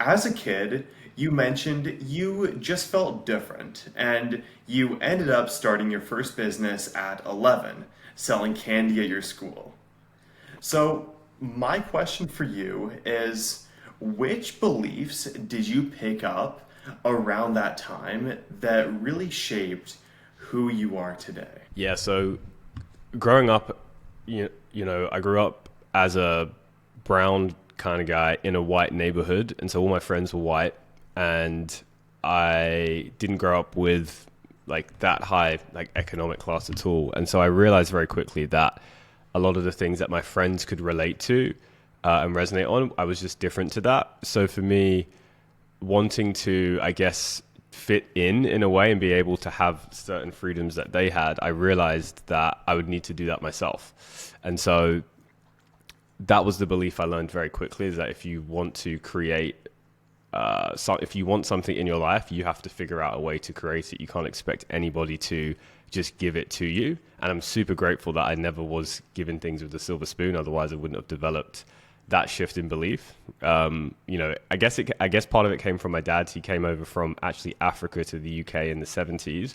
as a kid, you mentioned you just felt different and you ended up starting your first business at 11, selling candy at your school. So, my question for you is which beliefs did you pick up around that time that really shaped who you are today? Yeah, so growing up, I grew up as a brown kind of guy in a white neighborhood, and so all my friends were white, and I didn't grow up with like that high like economic class at all, and so I realized very quickly that a lot of the things that my friends could relate to and resonate on, I was just different to that. So for me, wanting to, I guess, fit in a way and be able to have certain freedoms that they had, I realized that I would need to do that myself. And so that was the belief I learned very quickly, is that if you want to create, if you want something in your life, you have to figure out a way to create it. You can't expect anybody to just give it to you. And I'm super grateful that I never was given things with a silver spoon. Otherwise, I wouldn't have developed that shift in belief. I guess part of it came from my dad. He came over from actually Africa to the UK in the 70s,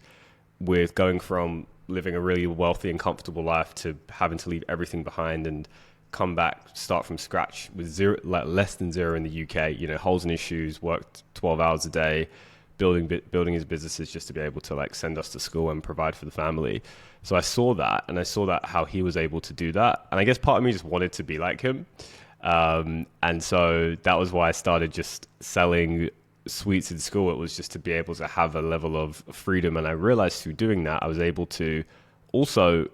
with going from living a really wealthy and comfortable life to having to leave everything behind and come back, start from scratch with zero, like less than zero in the UK. Holes in his shoes, worked 12 hours a day, building his businesses just to be able to like send us to school and provide for the family. So I saw that, and I saw that how he was able to do that, and I guess part of me just wanted to be like him. And so that was why I started just selling sweets in school. It was just to be able to have a level of freedom. And I realized through doing that, I was able to also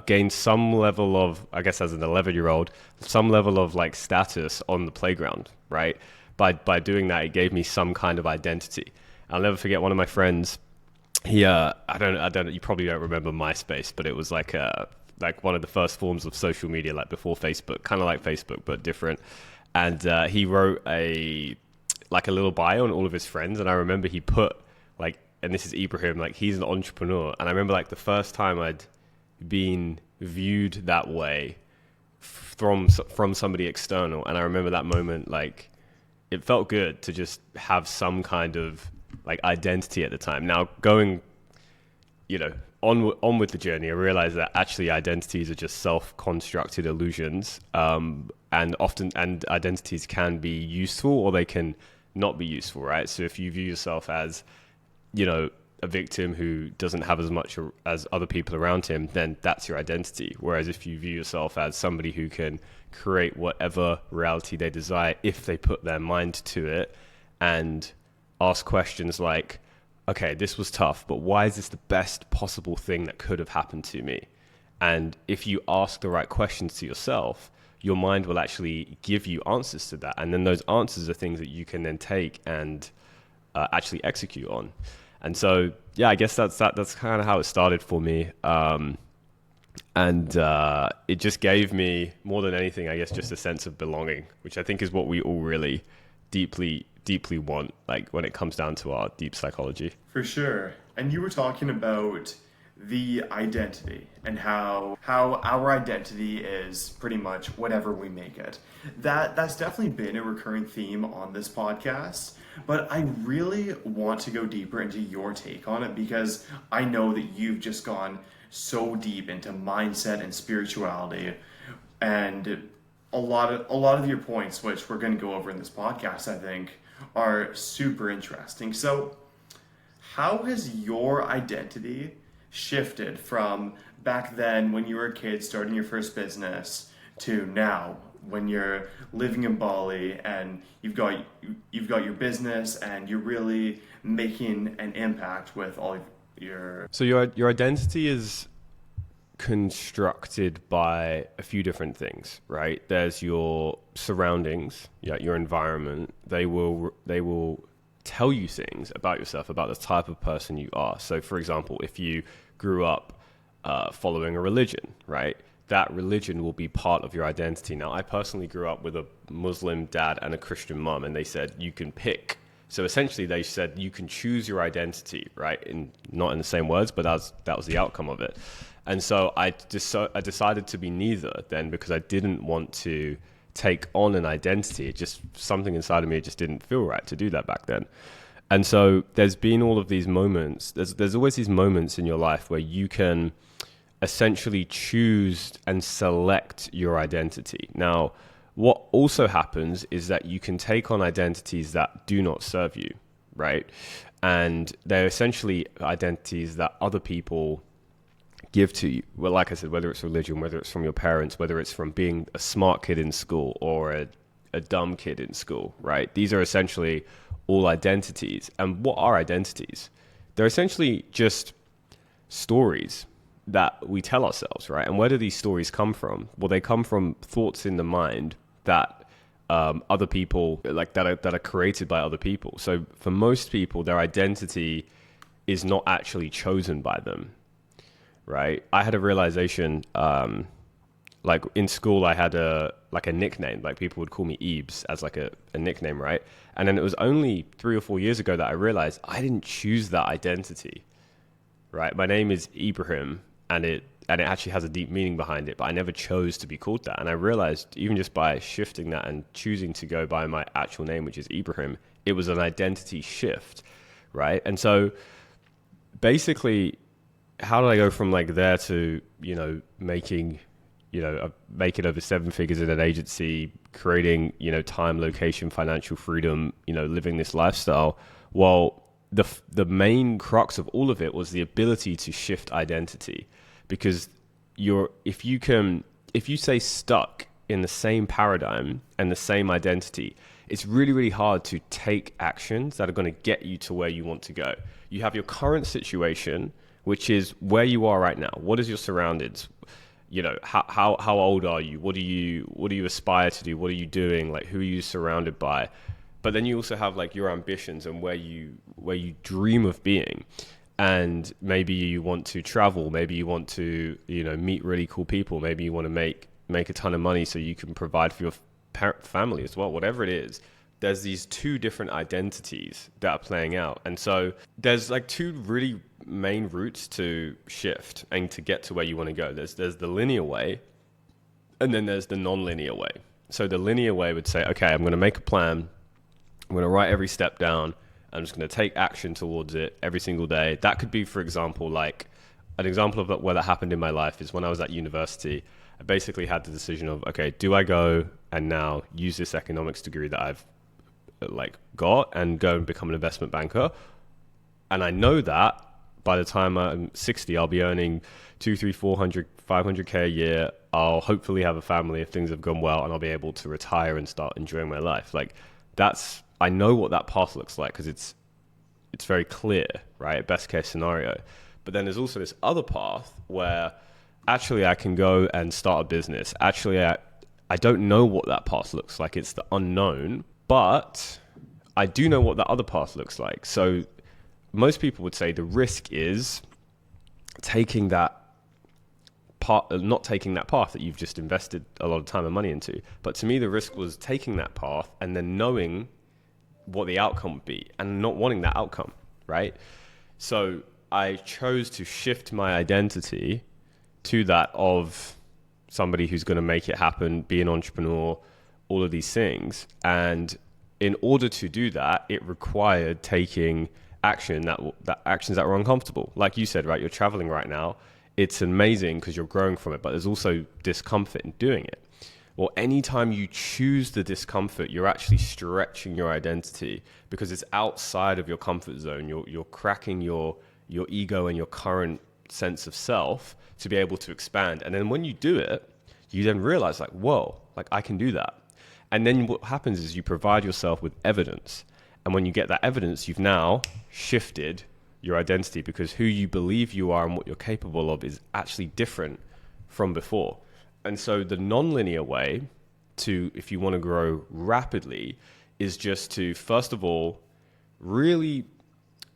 gain some level of, I guess as an 11-year-old, some level of like status on the playground, right? By doing that, it gave me some kind of identity. I'll never forget one of my friends. He, I don't, you probably don't remember MySpace, but it was like one of the first forms of social media, like before Facebook, kind of like Facebook, but different. And he wrote a little bio on all of his friends. And I remember he put like, and this is Ebrahim, like he's an entrepreneur. And I remember like the first time I'd been viewed that way from somebody external. And I remember that moment, like it felt good to just have some kind of like identity at the time. Now going, on with the journey, I realized that actually identities are just self-constructed illusions, and identities can be useful or they can not be useful, right? So if you view yourself as, a victim who doesn't have as much as other people around him, then that's your identity. Whereas if you view yourself as somebody who can create whatever reality they desire if they put their mind to it and ask questions like, okay, this was tough, but why is this the best possible thing that could have happened to me? And if you ask the right questions to yourself, your mind will actually give you answers to that. And then those answers are things that you can then take and actually execute on. And so, yeah, I guess that's kind of how it started for me. And it just gave me, more than anything, I guess, just a sense of belonging, which I think is what we all really deeply want, like when it comes down to our deep psychology. For sure. And you were talking about the identity and how our identity is pretty much whatever we make it. That's definitely been a recurring theme on this podcast, but I really want to go deeper into your take on it because I know that you've just gone so deep into mindset and spirituality, and a lot of your points, which we're going to go over in this podcast, I think are super interesting. So how has your identity shifted from back then when you were a kid starting your first business to now when you're living in Bali and you've got your business and you're really making an impact with all of your... So your identity is constructed by a few different things, right? There's your surroundings, your environment. They will tell you things about yourself, about the type of person you are. So for example, if you grew up following a religion, right? That religion will be part of your identity. Now, I personally grew up with a Muslim dad and a Christian mom, and they said you can pick. So essentially, they said you can choose your identity, right? Not in the same words, but that was the outcome of it. And so I decided to be neither then, because I didn't want to take on an identity. It just, something inside of me, it just didn't feel right to do that back then. And so there's been all of these moments. There's always these moments in your life where you can essentially choose and select your identity. Now, what also happens is that you can take on identities that do not serve you, right? And they're essentially identities that other people give to you. Well, like I said, whether it's religion, whether it's from your parents, whether it's from being a smart kid in school or a dumb kid in school, right? These are essentially all identities. And what are identities? They're essentially just stories that we tell ourselves, right? And where do these stories come from? Well, they come from thoughts in the mind that other people, like that are created by other people. So for most people, their identity is not actually chosen by them, right? I had a realization, like in school, I had a nickname, like people would call me Ebs as like a nickname, right? And then it was only 3 or 4 years ago that I realized I didn't choose that identity, right? My name is Ebrahim, and it actually has a deep meaning behind it, but I never chose to be called that. And I realized even just by shifting that and choosing to go by my actual name, which is Ebrahim, it was an identity shift, right? And so basically, how did I go from like there to, making over 7 figures in an agency, creating, time, location, financial freedom, living this lifestyle? Well, the main crux of all of it was the ability to shift identity. Because if you stay stuck in the same paradigm and the same identity, it's really, really hard to take actions that are going to get you to where you want to go. You have your current situation, which is where you are right now. What is your surroundings? How old are you? What do you aspire to do? What are you doing? Like, who are you surrounded by? But then you also have like your ambitions and where you dream of being. And maybe you want to travel, maybe you want to, meet really cool people, maybe you want to make a ton of money so you can provide for your family as well, whatever it is. There's these 2 different identities that are playing out. And so there's like 2 really main routes to shift and to get to where you want to go. There's the linear way, and then there's the non-linear way. So the linear way would say, okay, I'm going to make a plan. I'm going to write every step down. I'm just going to take action towards it every single day. That could be, for example, like an example of where that happened in my life is when I was at university. I basically had the decision of, okay, do I go and now use this economics degree that I've got and go and become an investment banker? And I know that by the time I'm 60, I'll be earning 200, 300, 400, 500K a year. I'll hopefully have a family if things have gone well, and I'll be able to retire and start enjoying my life. I know what that path looks like because it's very clear, right? Best case scenario. But then there's also this other path where actually I can go and start a business. Actually, I don't know what that path looks like. It's the unknown, but I do know what that other path looks like. So most people would say the risk is taking that part, not taking that path that you've just invested a lot of time and money into. But to me, the risk was taking that path and then knowing what the outcome would be and not wanting that outcome, right? So I chose to shift my identity to that of somebody who's going to make it happen, be an entrepreneur, all of these things. And in order to do that, it required taking action that actions that were uncomfortable. Like you said, right? You're traveling right now. It's amazing because you're growing from it, but there's also discomfort in doing it. Well, anytime you choose the discomfort, you're actually stretching your identity because it's outside of your comfort zone. You're cracking your ego and your current sense of self to be able to expand. And then when you do it, you then realize like, whoa, like I can do that. And then what happens is you provide yourself with evidence. And when you get that evidence, you've now shifted your identity because who you believe you are and what you're capable of is actually different from before. And so the non-linear way to, if you want to grow rapidly, is just to, first of all, really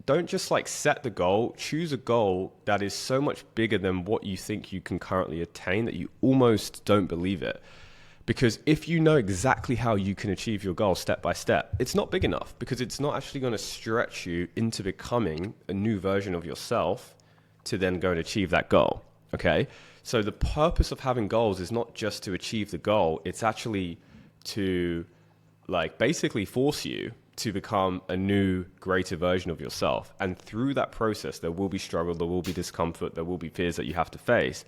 don't just like set the goal, choose a goal that is so much bigger than what you think you can currently attain that you almost don't believe it. Because if you know exactly how you can achieve your goal step by step, it's not big enough because it's not actually going to stretch you into becoming a new version of yourself to then go and achieve that goal. Okay? So the purpose of having goals is not just to achieve the goal, it's actually to like basically force you to become a new, greater version of yourself. And through that process, there will be struggle, there will be discomfort, there will be fears that you have to face.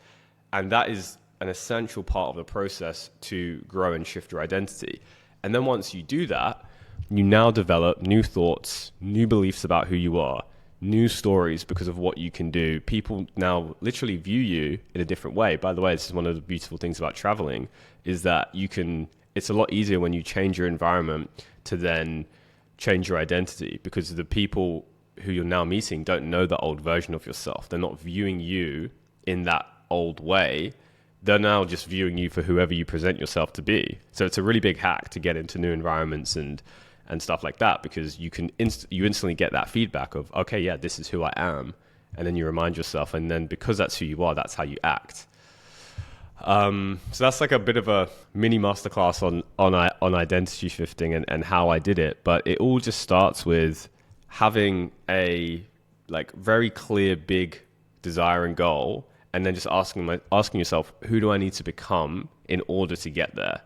And that is an essential part of the process to grow and shift your identity. And then once you do that, you now develop new thoughts, new beliefs about who you are, new stories because of what you can do. People now literally view you in a different way. By the way, this is one of the beautiful things about traveling, is that it's a lot easier when you change your environment to then change your identity, because the people who you're now meeting don't know the old version of yourself. They're not viewing you in that old way. They're now just viewing you for whoever you present yourself to be. So it's a really big hack to get into new environments and stuff like that, because you can you instantly get that feedback of, okay, yeah, this is who I am. And then you remind yourself, and then because that's who you are, that's how you act. So that's like a bit of a mini masterclass on identity shifting and how I did it. But it all just starts with having a like very clear, big desire and goal, and then just asking yourself, who do I need to become in order to get there?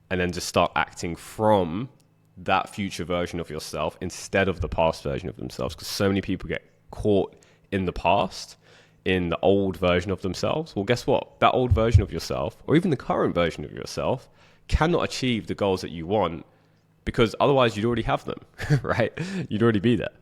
And then just start acting from that future version of yourself instead of the past version of themselves. Because so many people get caught in the past, in the old version of themselves. Well, guess what? That old version of yourself, or even the current version of yourself, cannot achieve the goals that you want, because otherwise you'd already have them, right? You'd already be there.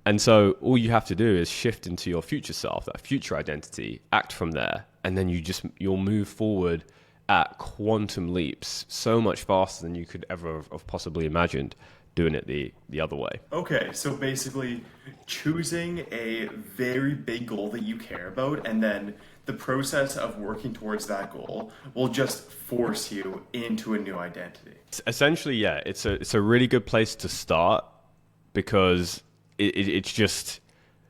And so all you have to do is shift into your future self, that future identity, act from there, and then you'll move forward at quantum leaps, so much faster than you could ever have possibly imagined doing it the other way. Okay, so basically choosing a very big goal that you care about, and then the process of working towards that goal will just force you into a new identity. Essentially, yeah, it's a really good place to start, because it's just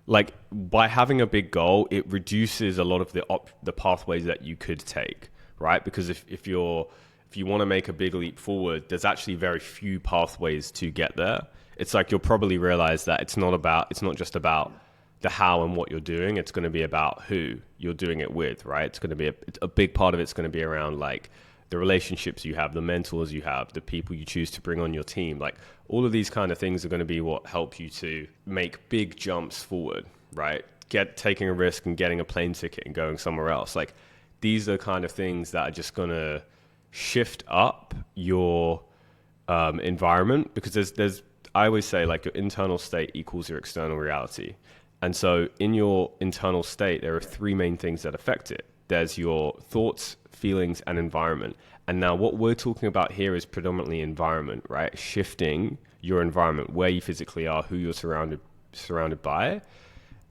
like, by having a big goal, it reduces a lot of the pathways that you could take, right? Because if you want to make a big leap forward, there's actually very few pathways to get there. It's like, you'll probably realize that it's not just about the how and what you're doing. It's going to be about who you're doing it with, right? It's going to be a big part of it's going to be around like the relationships you have, the mentors you have, the people you choose to bring on your team. Like, all of these kind of things are going to be what help you to make big jumps forward, right? Taking a risk and getting a plane ticket and going somewhere else. Like, these are kind of things that are just going to shift up your environment, because there's I always say, like, your internal state equals your external reality. And so in your internal state, there are three main things that affect it. There's your thoughts, feelings, and environment. And now what we're talking about here is predominantly environment, right? Shifting your environment, where you physically are, who you're surrounded by.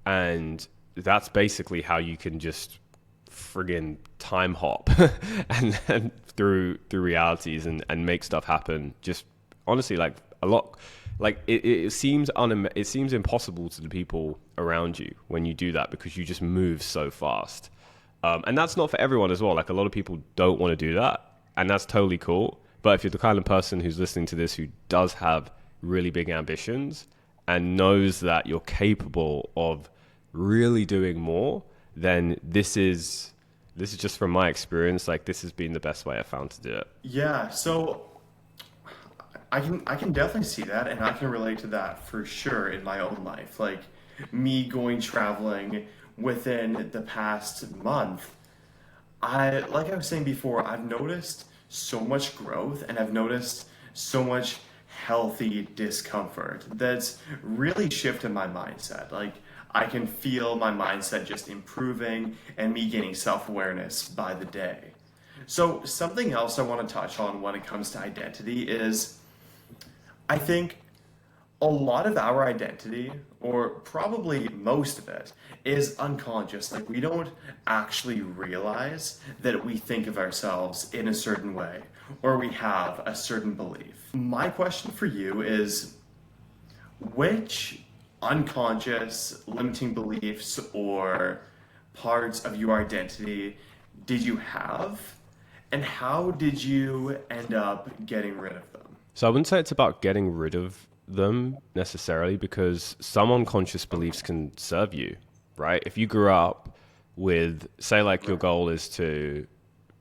And that's basically how you can just friggin' time hop and through realities and make stuff happen. Just honestly, like, a lot, like it seems impossible to the people around you when you do that, because you just move so fast. And that's not for everyone as well. Like, a lot of people don't want to do that, and that's totally cool. But if you're the kind of person who's listening to this who does have really big ambitions and knows that you're capable of really doing more, then this is just from my experience, like, this has been the best way I found to do it. Yeah, so I can definitely see that, and I can relate to that for sure in my own life. Like, me going traveling within the past month, like I was saying before, I've noticed so much growth, and I've noticed so much healthy discomfort that's really shifted my mindset. Like, I can feel my mindset just improving and me gaining self-awareness by the day. So something else I want to touch on when it comes to identity is, I think a lot of our identity, or probably most of it, is unconscious. Like, we don't actually realize that we think of ourselves in a certain way, or we have a certain belief. My question for you is, which unconscious limiting beliefs or parts of your identity did you have, and how did you end up getting rid of them? So I wouldn't say it's about getting rid of them necessarily, because some unconscious beliefs can serve you, right? If you grew up with, say, like, your goal is to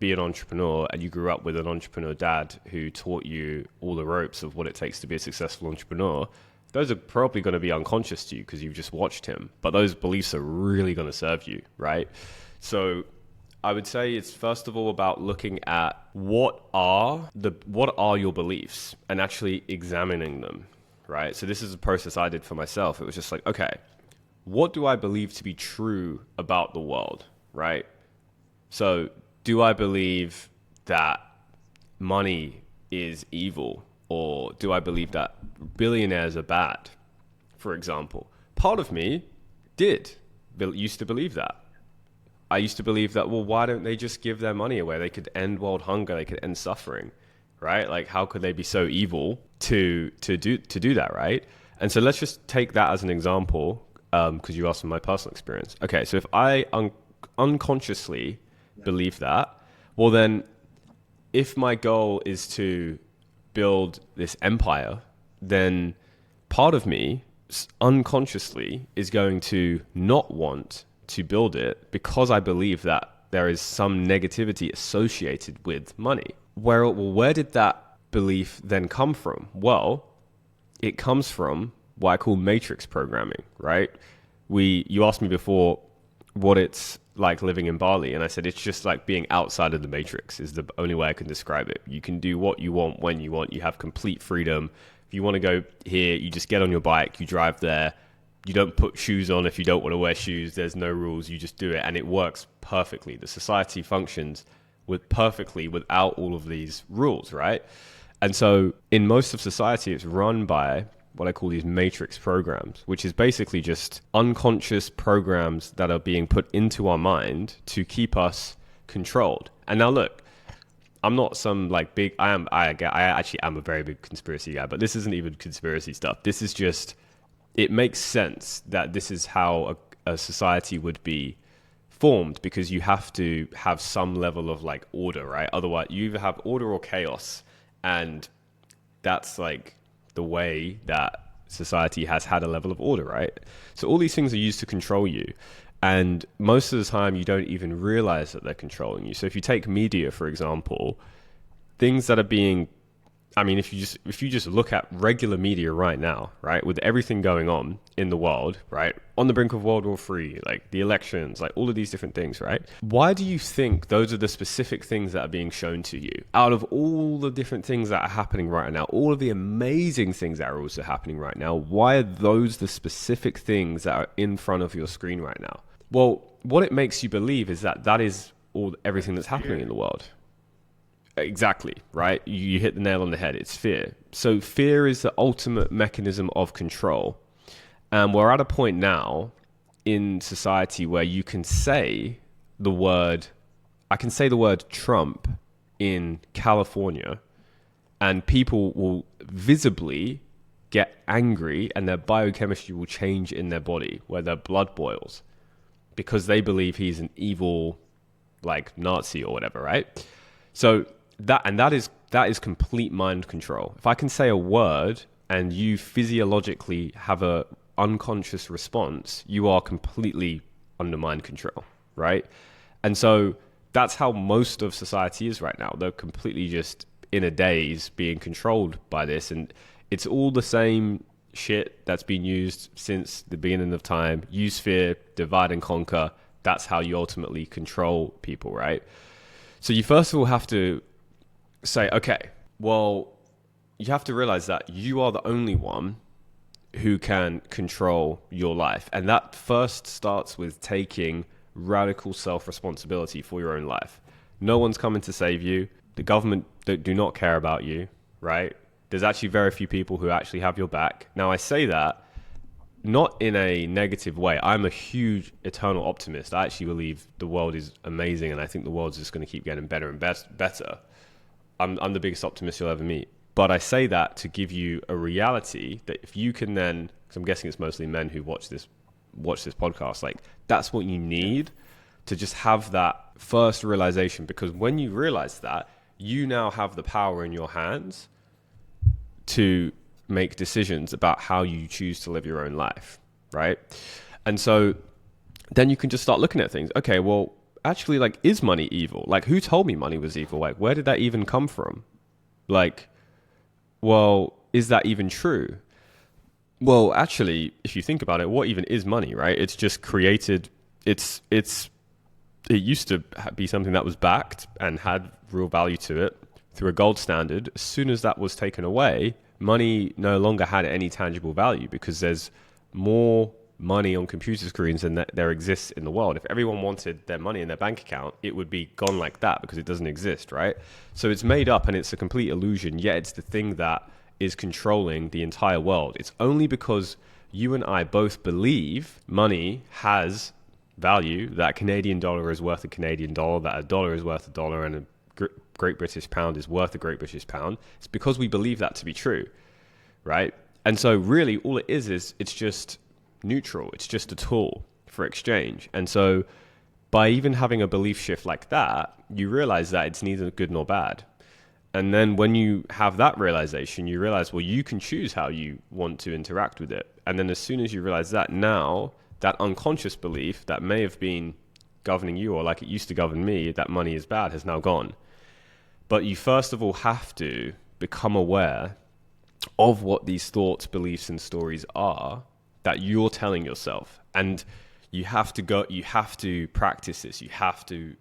be an entrepreneur and you grew up with an entrepreneur dad who taught you all the ropes of what it takes to be a successful entrepreneur, those are probably going to be unconscious to you because you've just watched him. But those beliefs are really going to serve you, right? So I would say it's first of all about looking at what are your beliefs and actually examining them, right? So this is a process I did for myself. It was just like, okay, what do I believe to be true about the world, right? So do I believe that money is evil, or do I believe that billionaires are bad, for example? Part of me used to believe that. I used to believe that, well, why don't they just give their money away? They could end world hunger. They could end suffering, right? Like, how could they be so evil to do that, right? And so let's just take that as an example, because you asked for my personal experience. Okay, so if I unconsciously believe that, well then, if my goal is to build this empire, then part of me unconsciously is going to not want to build it because I believe that there is some negativity associated with money. Where did that belief then come from? Well, it comes from what I call matrix programming, right? You asked me before what it's like living in Bali, and I said it's just like being outside of the matrix is the only way I can describe it. You can do what you want when you want. You have complete freedom. If you want to go here, you just get on your bike, you drive there. You don't put shoes on if you don't want to wear shoes. There's no rules. You just do it, and it works perfectly. The society functions perfectly without all of these rules, right? And so in most of society, it's run by what I call these matrix programs, which is basically just unconscious programs that are being put into our mind to keep us controlled. And now look, I'm not some like big, I actually am a very big conspiracy guy, but this isn't even conspiracy stuff. This is just, it makes sense that this is how a society would be formed, because you have to have some level of like order, right? Otherwise you either have order or chaos. And that's like the way that society has had a level of order, right? So all these things are used to control you. And most of the time you don't even realize that they're controlling you. So if you take media, for example, things that are being, I mean, if you just look at regular media right now, right, with everything going on in the world, right, on the brink of World War III, like the elections, like all of these different things, right? Why do you think those are the specific things that are being shown to you? Out of all the different things that are happening right now, all of the amazing things that are also happening right now, why are those the specific things that are in front of your screen right now? Well, what it makes you believe is that is everything that's happening in the world. Exactly, right? You hit the nail on the head. It's fear. So fear is the ultimate mechanism of control. And we're at a point now in society where you can say I can say the word Trump in California, and people will visibly get angry and their biochemistry will change in their body, where their blood boils, because they believe he's an evil, like Nazi or whatever, right? So that is complete mind control. If I can say a word and you physiologically have a unconscious response, you are completely under mind control, right? And so that's how most of society is right now. They're completely just in a daze being controlled by this. And it's all the same shit that's been used since the beginning of time. Use fear, divide and conquer. That's how you ultimately control people, right? So you first of all have to say, okay, well, you have to realize that you are the only one who can control your life. And that first starts with taking radical self-responsibility for your own life. No one's coming to save you. The government do not care about you, right? There's actually very few people who actually have your back. Now, I say that not in a negative way. I'm a huge eternal optimist. I actually believe the world is amazing, and I think the world's just going to keep getting better and better. I'm the biggest optimist you'll ever meet. But I say that to give you a reality that if you can then, because I'm guessing it's mostly men who watch this podcast, like that's what you need to just have that first realization. Because when you realize that, you now have the power in your hands to make decisions about how you choose to live your own life, right? And so then you can just start looking at things. Okay, well, actually, like, is money evil? Like, who told me money was evil? Like, where did that even come from? Like, well, is that even true? Well, actually, if you think about it, what even is money, right? It's just created. It used to be something that was backed and had real value to it through a gold standard. As soon as that was taken away, money no longer had any tangible value because there's more money on computer screens than there exists in the world. If everyone wanted their money in their bank account, it would be gone like that because it doesn't exist, right? So it's made up and it's a complete illusion, yet it's the thing that is controlling the entire world. It's only because you and I both believe money has value, that a Canadian dollar is worth a Canadian dollar, that a dollar is worth a dollar, and a Great British pound is worth a Great British pound. It's because we believe that to be true, right? And so really all it is it's just neutral. It's just a tool for exchange. And so by even having a belief shift like that, you realize that it's neither good nor bad. And then when you have that realization, you realize, well, you can choose how you want to interact with it. And then as soon as you realize that, now that unconscious belief that may have been governing you, or like it used to govern me, that money is bad, has now gone. But you first of all have to become aware of what these thoughts, beliefs, and stories are that you're telling yourself. And you have to practice this. You have to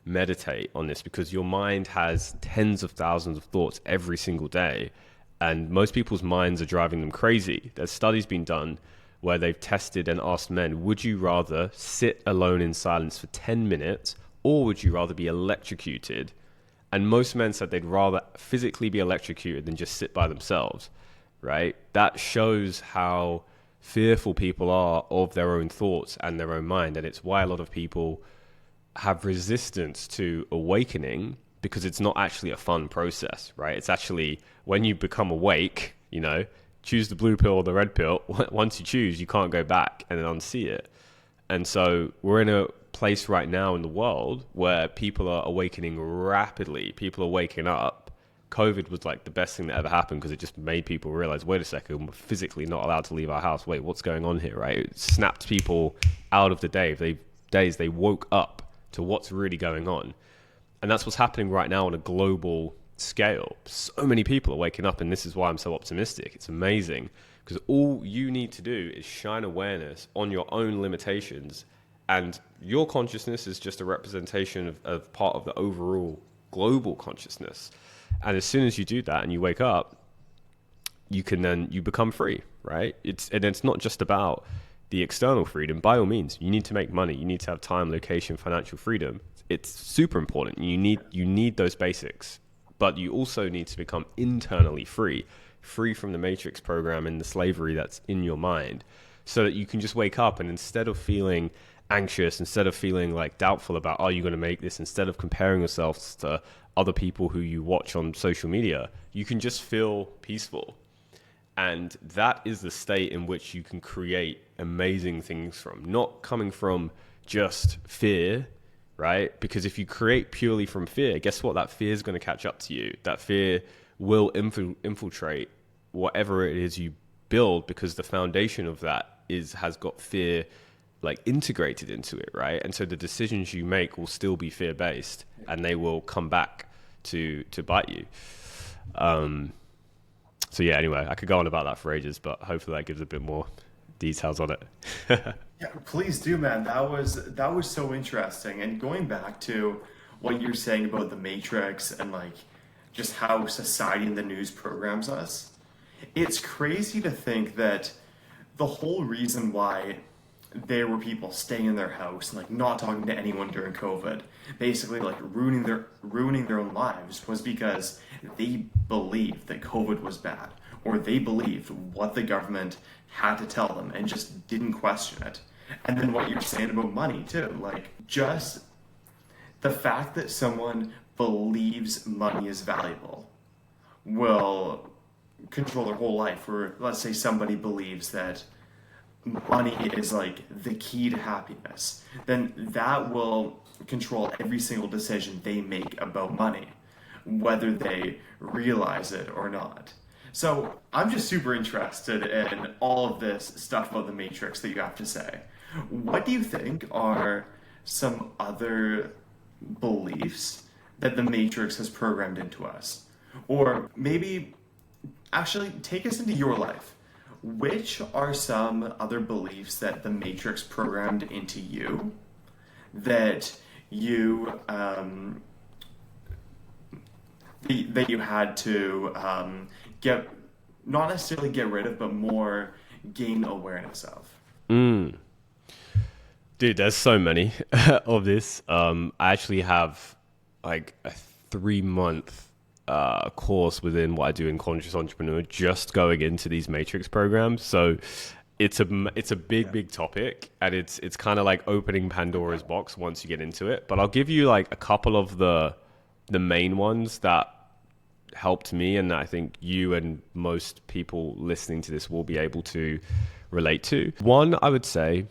meditate on this because your mind has tens of thousands of thoughts every single day. And most people's minds are driving them crazy. There's studies being done where they've tested and asked men, would you rather sit alone in silence for 10 minutes or would you rather be electrocuted? And most men said they'd rather physically be electrocuted than just sit by themselves, right? That shows how fearful people are of their own thoughts and their own mind. And it's why a lot of people have resistance to awakening, because it's not actually a fun process, right? It's actually when you become awake, choose the blue pill or the red pill. Once you choose, you can't go back and unsee it. And so we're in a place right now in the world where people are awakening rapidly. People are waking up. COVID was like the best thing that ever happened because it just made people realize, wait a second, we're physically not allowed to leave our house. Wait, what's going on here, right? It snapped people out of the days they woke up to what's really going on. And that's what's happening right now on a global scale. So many people are waking up, and this is why I'm so optimistic. It's amazing because all you need to do is shine awareness on your own limitations, and your consciousness is just a representation of part of the overall global consciousness. And as soon as you do that and you wake up, you become free, right? It's not just about the external freedom. By all means, you need to make money. You need to have time, location, financial freedom. It's super important. You need those basics, but you also need to become internally free from the matrix program and the slavery that's in your mind, so that you can just wake up and instead of feeling anxious, instead of feeling like doubtful about, are you going to make this, instead of comparing yourselves to other people who you watch on social media, you can just feel peaceful. And that is the state in which you can create amazing things from, not coming from just fear, right? Because if you create purely from fear, guess what? That fear is going to catch up to you. That fear will infiltrate whatever it is you build, because the foundation of that has got fear like integrated into it, right? And so the decisions you make will still be fear-based, and they will come back to bite you. So yeah, anyway, I could go on about that for ages, but hopefully that gives a bit more details on it. Yeah, please do, man. That was so interesting. And going back to what you're saying about the Matrix and like just how society and the news programs us, it's crazy to think that the whole reason why there were people staying in their house and like not talking to anyone during COVID, basically like ruining their own lives, was because they believed that COVID was bad, or they believed what the government had to tell them and just didn't question it. And then what you're saying about money too, like just the fact that someone believes money is valuable will control their whole life. Or let's say somebody believes that money is like the key to happiness, then that will control every single decision they make about money, whether they realize it or not. So I'm just super interested in all of this stuff about the Matrix that you have to say. What do you think are some other beliefs that the Matrix has programmed into us? Or maybe actually take us into your life. Which are some other beliefs that the Matrix programmed into you that you that you had to get, not necessarily get rid of, but more gain awareness of? Mm. Dude, there's so many of this. I actually have like a 3 month course within what I do in Conscious Entrepreneur, just going into these matrix programs. So it's a big topic, and it's kind of like opening Pandora's box once you get into it. But I'll give you like a couple of the main ones that helped me, and I think you and most people listening to this will be able to relate to. One, I would say,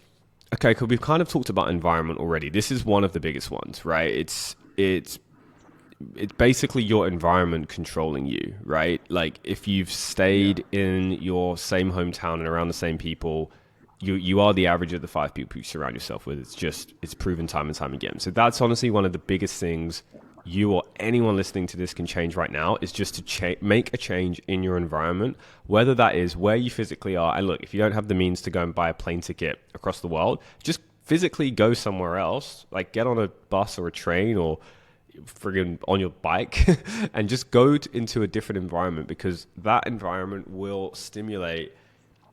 okay, because we've kind of talked about environment already. This is one of the biggest ones, right? It's basically your environment controlling you, right? Like if you've stayed in your same hometown and around the same people, you are the average of the 5 people you surround yourself with. It's proven time and time again. So that's honestly one of the biggest things you or anyone listening to this can change right now, is just to make a change in your environment, whether that is where you physically are. And look, if you don't have the means to go and buy a plane ticket across the world, just physically go somewhere else, like get on a bus or a train or friggin' on your bike and just go into a different environment, because that environment will stimulate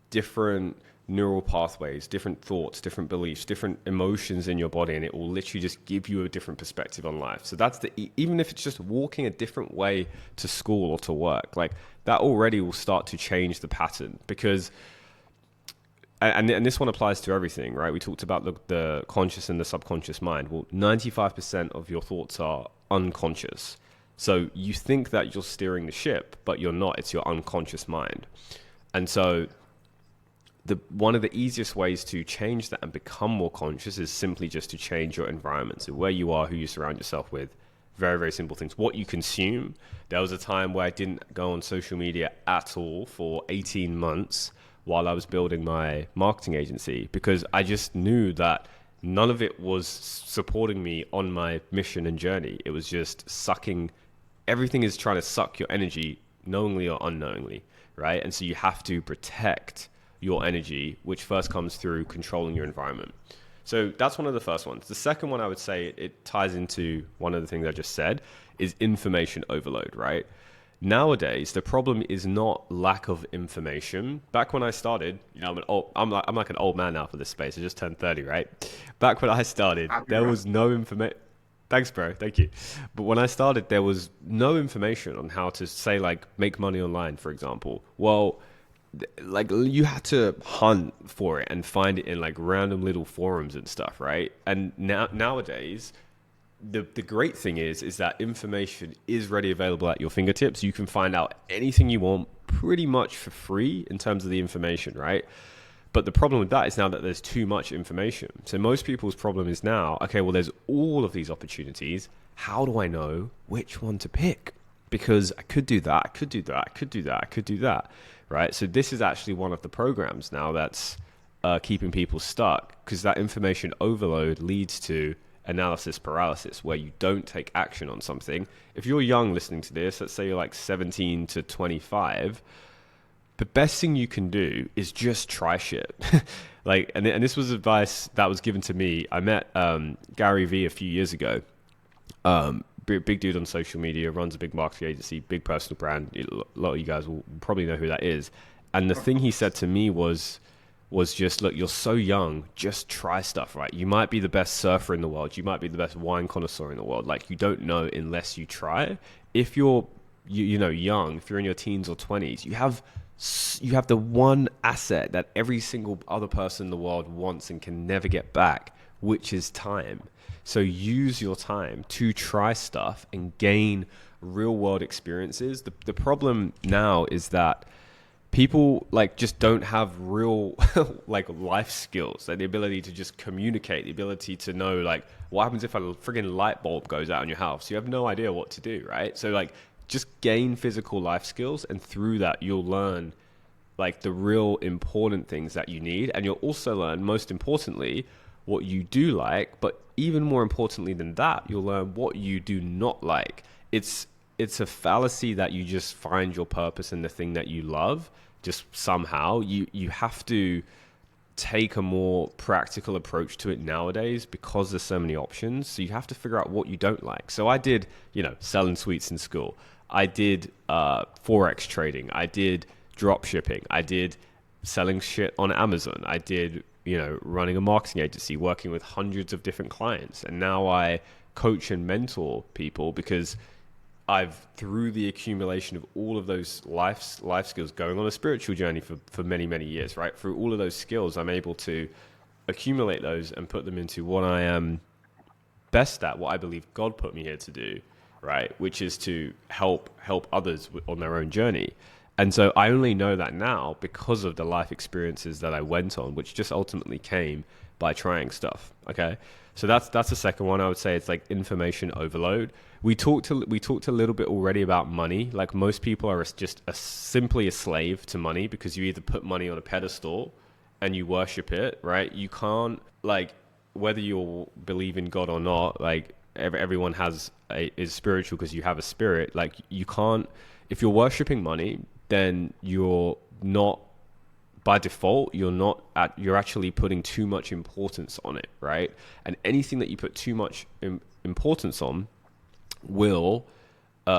different neural pathways, different thoughts, different beliefs, different emotions in your body, and it will literally just give you a different perspective on life. So that's even if it's just walking a different way to school or to work, like that already will start to change the pattern. Because and this one applies to everything, right? We talked about the conscious and the subconscious mind. Well, 95% of your thoughts are unconscious. So you think that you're steering the ship, but you're not. It's your unconscious mind. And so one of the easiest ways to change that and become more conscious is simply just to change your environment. So where you are, who you surround yourself with, very, very simple things. What you consume. There was a time where I didn't go on social media at all for 18 months while I was building my marketing agency, because I just knew that none of it was supporting me on my mission and journey. It was just sucking. Everything is trying to suck your energy, knowingly or unknowingly, right? And so you have to protect your energy, which first comes through controlling your environment. So that's one of the first ones. The second one, I would say, it ties into one of the things I just said, is information overload, right? Nowadays, the problem is not lack of information. Back when I started, I'm like an old man now for this space. I just turned 30, right? Back when I started, there was no information. Thanks, bro. Thank you. But when I started, there was no information on how to, say, like, make money online, for example. Well, like you had to hunt for it and find it in like random little forums and stuff, right? And nowadays, the great thing is that information is readily available at your fingertips. You can find out anything you want pretty much for free in terms of the information, right? But the problem with that is now that there's too much information. So most people's problem is now, okay, well, there's all of these opportunities. How do I know which one to pick? Because I could do that, I could do that, I could do that, I could do that, right? So this is actually one of the programs now that's keeping people stuck, because that information overload leads to analysis paralysis, where you don't take action on something. If you're young listening to this, let's say you're like 17 to 25, the best thing you can do is just try shit. Like, and this was advice that was given to me. I met Gary Vee a few years ago. Big dude on social media, runs a big marketing agency, big personal brand. A lot of you guys will probably know who that is. And the thing he said to me was just, look, you're so young, just try stuff, right? You might be the best surfer in the world. You might be the best wine connoisseur in the world. Like, you don't know unless you try. If you're, young, if you're in your teens or 20s, you have the one asset that every single other person in the world wants and can never get back, which is time. So use your time to try stuff and gain real world experiences. The problem now is that people like just don't have real like life skills, like the ability to just communicate, the ability to know like what happens if a friggin' light bulb goes out in your house. You have no idea what to do, right? So like just gain physical life skills, and through that you'll learn like the real important things that you need, and you'll also learn, most importantly, what you do like, but even more importantly than that, you'll learn what you do not like. It's a fallacy that you just find your purpose in the thing that you love. Just somehow you have to take a more practical approach to it nowadays because there's so many options. So you have to figure out what you don't like. So I did, selling sweets in school. I did Forex trading. I did drop shipping. I did selling shit on Amazon. I did, running a marketing agency, working with hundreds of different clients. And now I coach and mentor people because I've, through the accumulation of all of those life skills, going on a spiritual journey for many, many years, right? Through all of those skills, I'm able to accumulate those and put them into what I am best at, what I believe God put me here to do, right? Which is to help others on their own journey. And so I only know that now because of the life experiences that I went on, which just ultimately came by trying stuff. Okay. So that's the second one. I would say it's like information overload. We talked a little bit already about money. Like most people are just simply a slave to money because you either put money on a pedestal and you worship it, right? You can't, like, whether you believe in God or not, like everyone is spiritual because you have a spirit. Like you can't, if you're worshiping money, then you're not, by default, you're actually putting too much importance on it, right? And anything that you put too much importance on will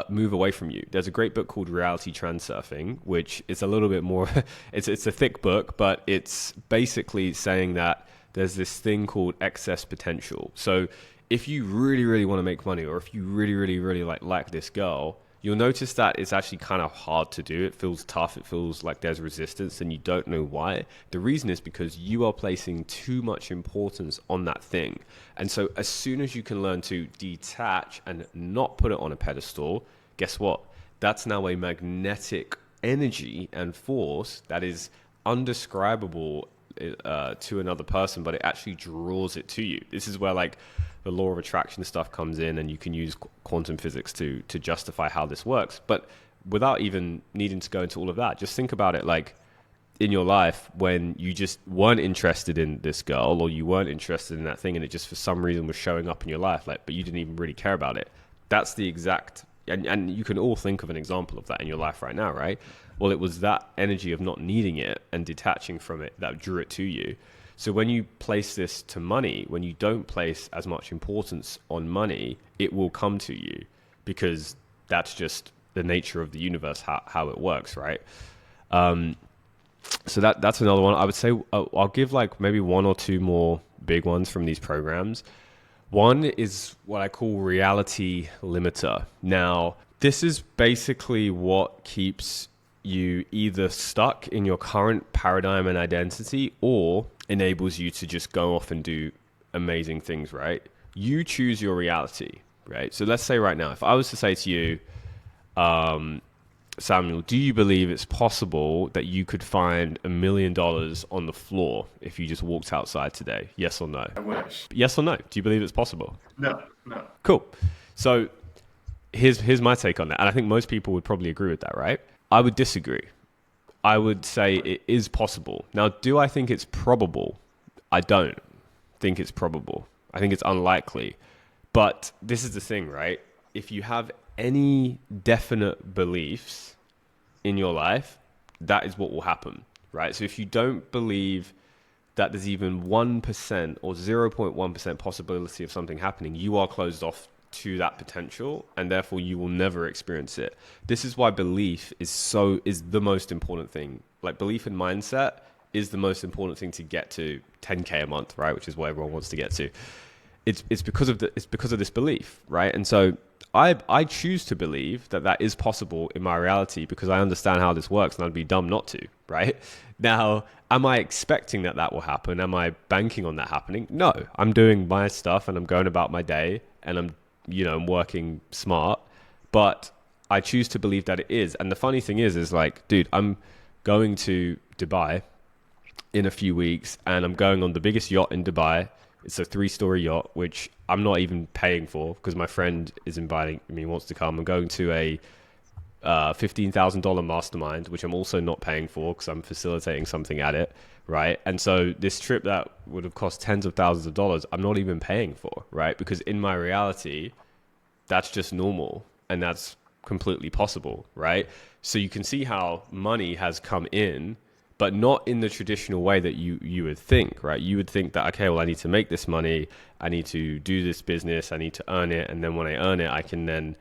move away from you. There's a great book called Reality Transurfing, which is a little bit more, it's a thick book, but it's basically saying that there's this thing called excess potential. So if you really, really want to make money, or if you really, really, really like this girl, you'll notice that it's actually kind of hard to do. It feels tough. It feels like there's resistance and you don't know why. The reason is because you are placing too much importance on that thing. And so as soon as you can learn to detach and not put it on a pedestal, guess what? That's now a magnetic energy and force that is undescribable to another person, but it actually draws it to you. This is where like the law of attraction stuff comes in, and you can use quantum physics to justify how this works. But without even needing to go into all of that, just think about it like in your life when you just weren't interested in this girl, or you weren't interested in that thing, and it just for some reason was showing up in your life, like, but you didn't even really care about it. That's the exact, and you can all think of an example of that in your life right now, right? Well, it was that energy of not needing it and detaching from it that drew it to you. So when you place this to money, when you don't place as much importance on money, it will come to you because that's just the nature of the universe, how it works, right? So that's another one. I would say I'll give like maybe one or two more big ones from these programs. One is what I call reality limiter. Now, this is basically what keeps you either stuck in your current paradigm and identity or enables you to just go off and do amazing things, right? You choose your reality, right? So let's say right now, if I was to say to you, Samuel, do you believe it's possible that you could find $1 million on the floor if you just walked outside today? Yes or no? I wish. Yes or no? Do you believe it's possible? No. Cool. So here's my take on that. And I think most people would probably agree with that, right? I would disagree. I would say it is possible. Now, do I think it's probable? I don't think it's probable. I think it's unlikely. But this is the thing, right? If you have any definite beliefs in your life, that is what will happen, right? So if you don't believe that there's even 1% or 0.1% possibility of something happening, you are closed off to that potential, and therefore you will never experience it. This is why belief is the most important thing. Like belief and mindset is the most important thing to get to 10K a month, right? Which is what everyone wants to get to. It's because of this belief, right? And so I choose to believe that is possible in my reality because I understand how this works, and I'd be dumb not to, right? Now, am I expecting that will happen? Am I banking on that happening? No, I'm doing my stuff and I'm going about my day and I'm working smart, but I choose to believe that it is. And the funny thing is like, dude, I'm going to Dubai in a few weeks and I'm going on the biggest yacht in Dubai. It's a 3-story yacht, which I'm not even paying for because my friend is inviting me, wants to come. I'm going to a $15,000 mastermind, which I'm also not paying for because I'm facilitating something at it, right? And so this trip that would have cost tens of thousands of dollars, I'm not even paying for, right? Because in my reality, that's just normal and that's completely possible, right? So you can see how money has come in, but not in the traditional way that you would think, right? You would think that, okay, well, I need to make this money, I need to do this business, I need to earn it, and then when I earn it, I can then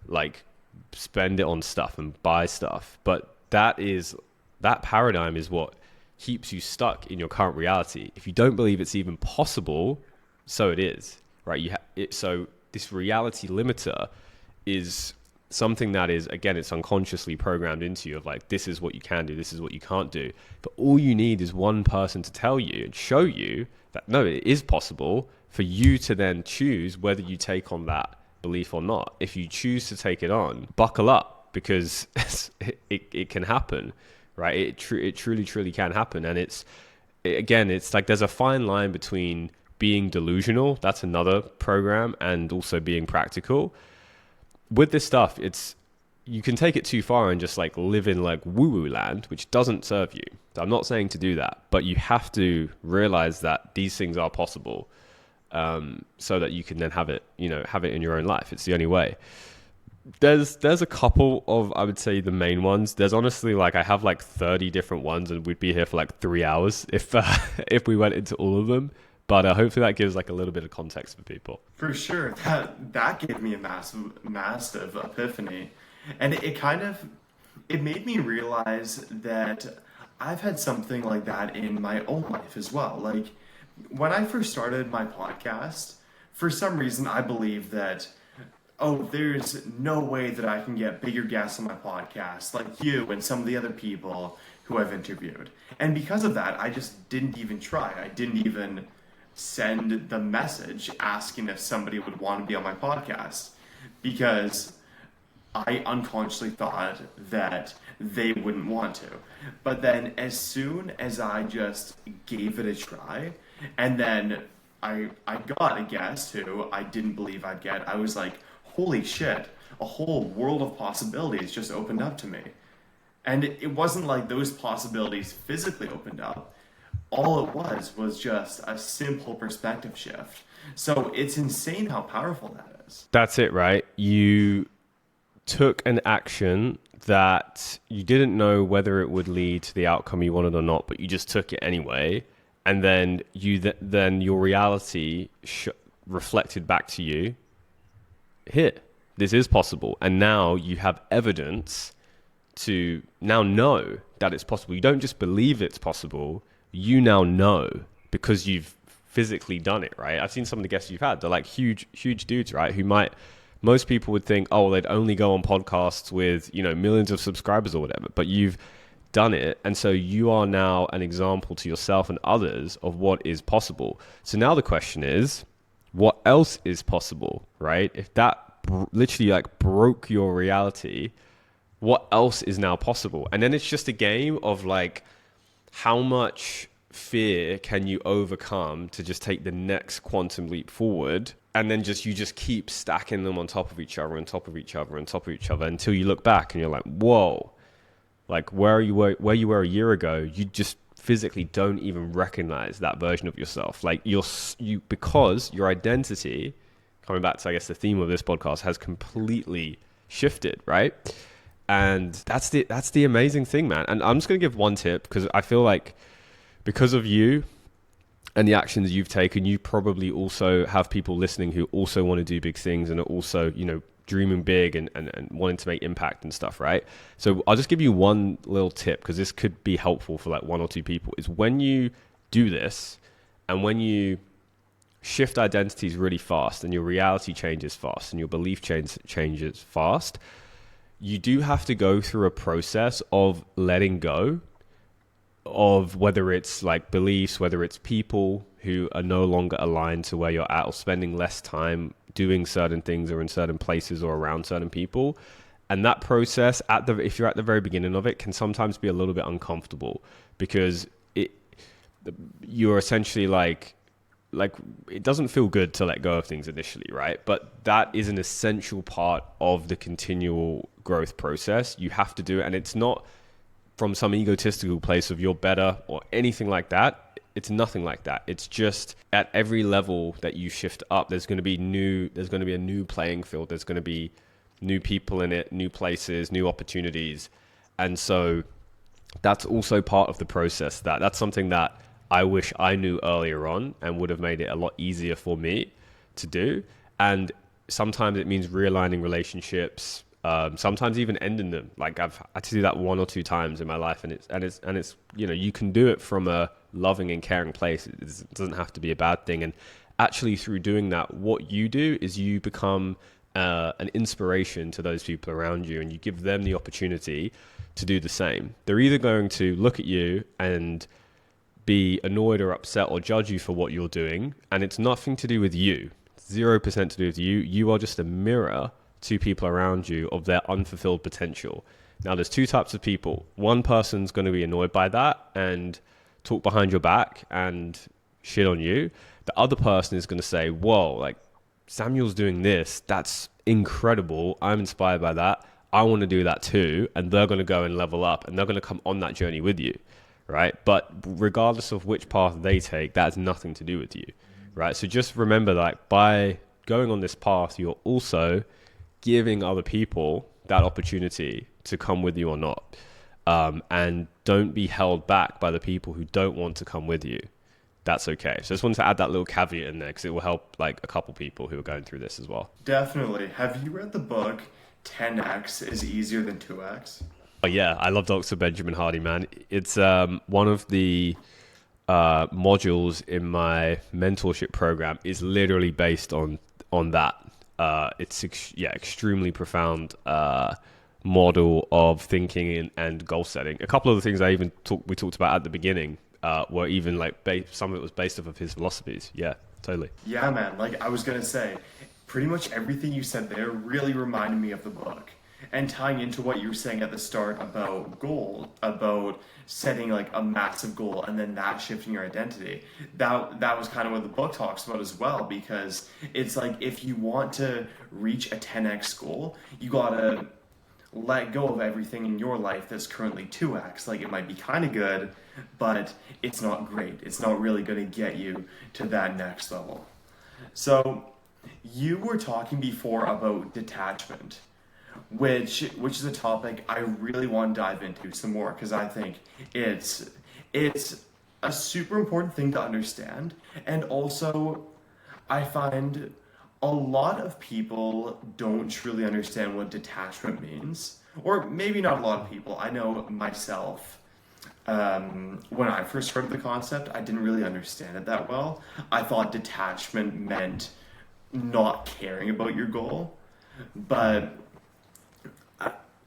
like spend it on stuff and buy stuff. But that paradigm is what keeps you stuck in your current reality. If you don't believe it's even possible, so it is, right? So this reality limiter is something that is, again, it's unconsciously programmed into you of like, this is what you can do, this is what you can't do. But all you need is one person to tell you and show you that no, it is possible, for you to then choose whether you take on that belief or not. If you choose to take it on, buckle up, because it can happen, right? It truly can happen. And it's like there's a fine line between being delusional, that's another program, and also being practical. With this stuff, you can take it too far and just like live in like woo-woo land, which doesn't serve you. So I'm not saying to do that, but you have to realize that these things are possible, so that you can then have it in your own life. It's the only way. There's a couple of, I would say, the main ones. There's honestly like, I have like 30 different ones and we'd be here for like 3 hours if we went into all of them. But hopefully that gives like a little bit of context for people. For sure, that gave me a massive epiphany, and it made me realize that I've had something like that in my own life as well. Like when I first started my podcast, for some reason I believed that, oh, there's no way that I can get bigger guests on my podcast like you and some of the other people who I've interviewed, and because of that, I just didn't even try. I didn't even send the message asking if somebody would want to be on my podcast, because I unconsciously thought that they wouldn't want to. But then as soon as I just gave it a try, and then I got a guest who I didn't believe I'd get, I was like, holy shit, a whole world of possibilities just opened up to me. And it wasn't like those possibilities physically opened up. All it was just a simple perspective shift. So it's insane how powerful that is. That's it, right? You took an action that you didn't know whether it would lead to the outcome you wanted or not, but you just took it anyway. And then then your reality reflected back to you, here, this is possible. And now you have evidence to now know that it's possible. You don't just believe it's possible, you now know because you've physically done it, right? I've seen some of the guests you've had. They're like huge dudes, right? Most people would think, oh, they'd only go on podcasts with, millions of subscribers or whatever, but you've done it. And so you are now an example to yourself and others of what is possible. So now the question is, what else is possible, right? If that literally like broke your reality, what else is now possible? And then it's just a game of like, how much fear can you overcome to just take the next quantum leap forward? And then you just keep stacking them on top of each other, on top of each other, on top of each other, until you look back and you're like, whoa, like where you were a year ago, you just physically don't even recognize that version of yourself. Like because your identity, coming back to, I guess, the theme of this podcast, has completely shifted, right? And that's the amazing thing, man. And I'm just going to give one tip, because I feel like because of you and the actions you've taken, you probably also have people listening who also want to do big things and are also, dreaming big and wanting to make impact and stuff, right? So I'll just give you one little tip, because this could be helpful for like one or two people, is when you do this and when you shift identities really fast and your reality changes fast and your belief changes fast, you do have to go through a process of letting go of, whether it's like beliefs, whether it's people who are no longer aligned to where you're at, or spending less time doing certain things or in certain places or around certain people. And that process, if you're at the very beginning of it, can sometimes be a little bit uncomfortable, because you're essentially like like it doesn't feel good to let go of things initially, right? But that is an essential part of the continual growth process. You have to do it, and it's not from some egotistical place of you're better or anything like that. It's nothing like that. It's just at every level that you shift up, there's going to be a new playing field. There's going to be new people in it, new places, new opportunities. And so that's also part of the process. That's something that I wish I knew earlier on and would have made it a lot easier for me to do. And sometimes it means realigning relationships, sometimes even ending them. Like I've had to do that 1 or 2 times in my life, and it's you can do it from a loving and caring place. It doesn't have to be a bad thing. And actually, through doing that, what you do is you become an inspiration to those people around you, and you give them the opportunity to do the same. They're either going to look at you and be annoyed or upset or judge you for what you're doing, and it's nothing to do with you. 0% to do with you. You are just a mirror to people around you of their unfulfilled potential. Now, there's 2 types of people. One person's going to be annoyed by that and talk behind your back and shit on you. The other person is going to say, whoa, like Samuel's doing this. That's incredible. I'm inspired by that. I want to do that too. And they're going to go and level up, and they're going to come on that journey with you, right? But regardless of which path they take, that has nothing to do with you, right? So just remember that by going on this path, you're also giving other people that opportunity to come with you or not. And don't be held back by the people who don't want to come with you. That's okay. So I just wanted to add that little caveat in there because it will help like a couple people who are going through this as well. Definitely. Have you read the book 10x is easier than 2x? Oh yeah, I love Dr. Benjamin Hardy, man. It's one of the modules in my mentorship program is literally based on that. It's extremely profound model of thinking and goal setting. A couple of the things we talked about at the beginning were even like some of it was based off of his philosophies. Yeah, totally. Yeah, man. Like I was gonna say, pretty much everything you said there really reminded me of the book. And tying into what you were saying at the start about about setting like a massive goal and then that shifting your identity, that was kind of what the book talks about as well, because it's like if you want to reach a 10x goal, you gotta let go of everything in your life that's currently 2x. Like it might be kind of good, but it's not great. It's not really going to get you to that next level. So you were talking before about detachment, which is a topic I really want to dive into some more, because I think it's a super important thing to understand. And also I find a lot of people don't truly understand what detachment means, or maybe not a lot of people. I know myself, when I first heard of the concept, I didn't really understand it that well. I thought detachment meant not caring about your goal, but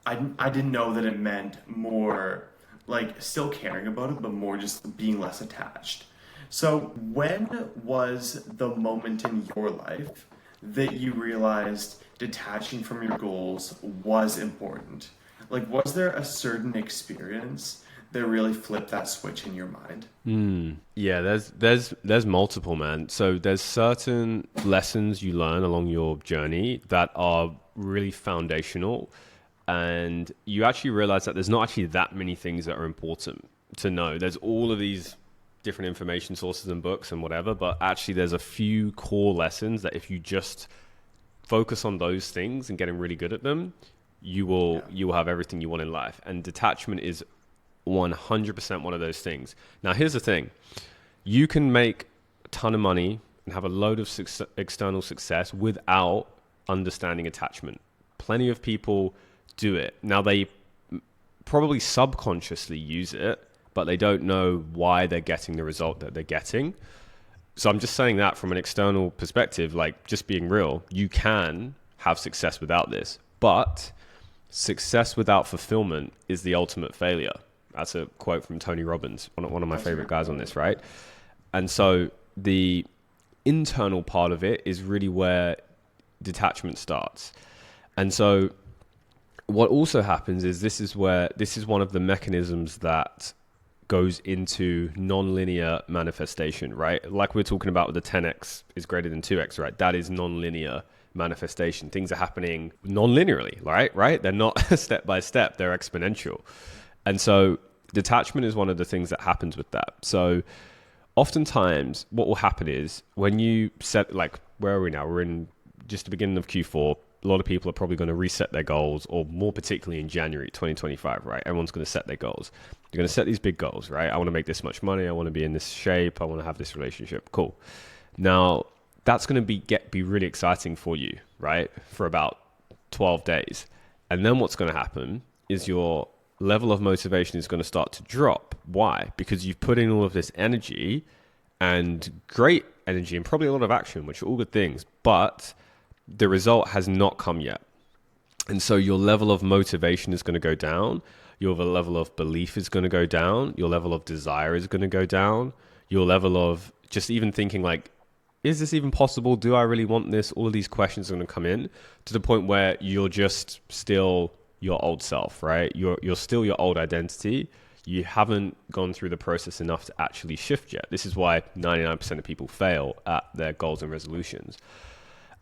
I didn't know that it meant more like still caring about it, but more just being less attached. So when was the moment in your life that you realized detaching from your goals was important? Like, was there a certain experience that really flipped that switch in your mind? Yeah, there's multiple, man. So there's certain lessons you learn along your journey that are really foundational, and you actually realize that there's not actually that many things that are important to know. There's all of these different information sources and books and whatever, but actually there's a few core lessons that if you just focus on those things and getting really good at them, you will have everything you want in life. And detachment is 100% one of those things. Now, here's the thing. You can make a ton of money and have a load of external success without understanding attachment. Plenty of people do it. Now, they probably subconsciously use it, but they don't know why they're getting the result that they're getting. So I'm just saying that from an external perspective, like just being real, you can have success without this, but success without fulfillment is the ultimate failure. That's a quote from Tony Robbins, one of my favorite guys on this, right? And so the internal part of it is really where detachment starts. And so what also happens is this is one of the mechanisms that goes into non-linear manifestation, right? Like we're talking about with the 10x is greater than 2x, right? That is non-linear manifestation. Things are happening non-linearly, right? They're not step by step, they're exponential. And so detachment is one of the things that happens with that. So oftentimes what will happen is when you set, like, where are we now? We're in just the beginning of Q4. A lot of people are probably going to reset their goals, or more particularly in January 2025, right? Everyone's going to set their goals. You're going to set these big goals, right? I want to make this much money. I want to be in this shape. I want to have this relationship. Cool. Now, that's going to be really exciting for you, right? For about 12 days. And then what's going to happen is your level of motivation is going to start to drop. Why? Because you've put in all of this energy, and great energy, and probably a lot of action, which are all good things, but the result has not come yet. And so your level of motivation is going to go down. Your level of belief is going to go down. Your level of desire is going to go down. Your level of just even thinking like, is this even possible? Do I really want this? All of these questions are going to come in to the point where you're just still your old self, right? You're still your old identity. You haven't gone through the process enough to actually shift yet. This is why 99% of people fail at their goals and resolutions.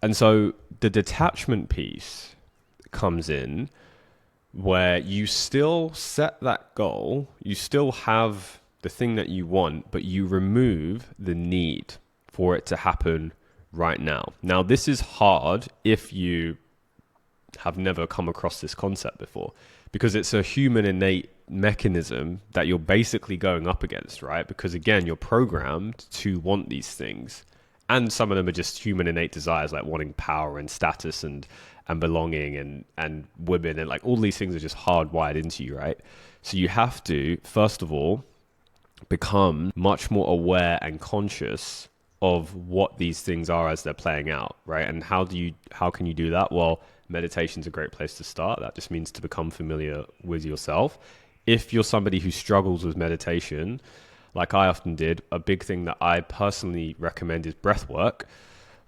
And so the detachment piece comes in where you still set that goal, you still have the thing that you want, but you remove the need for it to happen right now. Now, this is hard if you have never come across this concept before, because it's a human innate mechanism that you're basically going up against, right? Because again, you're programmed to want these things. And some of them are just human innate desires, like wanting power and status and belonging and women, and like all these things are just hardwired into you, right? So you have to, first of all, become much more aware and conscious of what these things are as they're playing out, right? And how can you do that? Well, meditation's a great place to start. That just means to become familiar with yourself. If you're somebody who struggles with meditation, like I often did, a big thing that I personally recommend is breath work.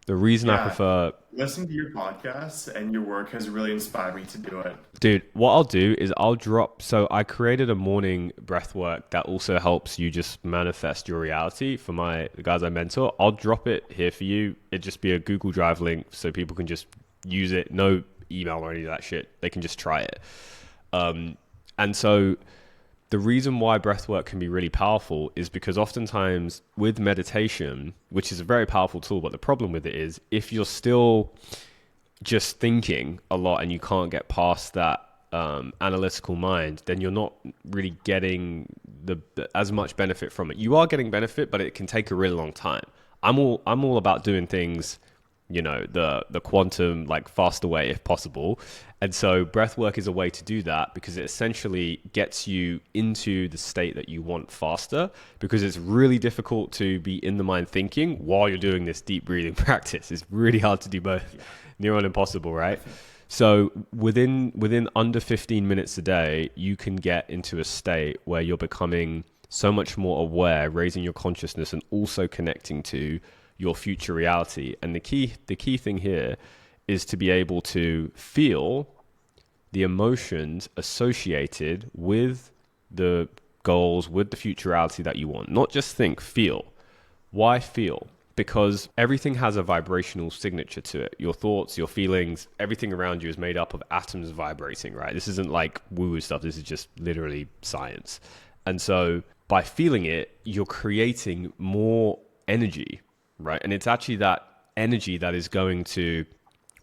The reason I prefer... Listening to your podcasts and your work has really inspired me to do it. Dude, what I'll do is I'll drop... So I created a morning breath work that also helps you just manifest your reality for the guys I mentor. I'll drop it here for you. It'd just be a Google Drive link so people can just use it. No email or any of that shit. They can just try it. And so... the reason why breathwork can be really powerful is because oftentimes with meditation, which is a very powerful tool, but the problem with it is if you're still just thinking a lot and you can't get past that analytical mind, then you're not really getting as much benefit from it. You are getting benefit, but it can take a really long time. I'm all about doing things, you know, the quantum, like faster way if possible. And so breath work is a way to do that because it essentially gets you into the state that you want faster, because it's really difficult to be in the mind thinking while you're doing this deep breathing practice. It's really hard to do both. Yeah. Near on impossible, right? So within under 15 minutes a day, you can get into a state where you're becoming so much more aware, raising your consciousness and also connecting to your future reality. And the key thing here is to be able to feel the emotions associated with the goals, with the future reality that you want. Not just think, feel. Why feel? Because everything has a vibrational signature to it. Your thoughts, your feelings, everything around you is made up of atoms vibrating, right? This isn't like woo-woo stuff. This is just literally science. And so by feeling it, you're creating more energy, right? And it's actually that energy that is going to,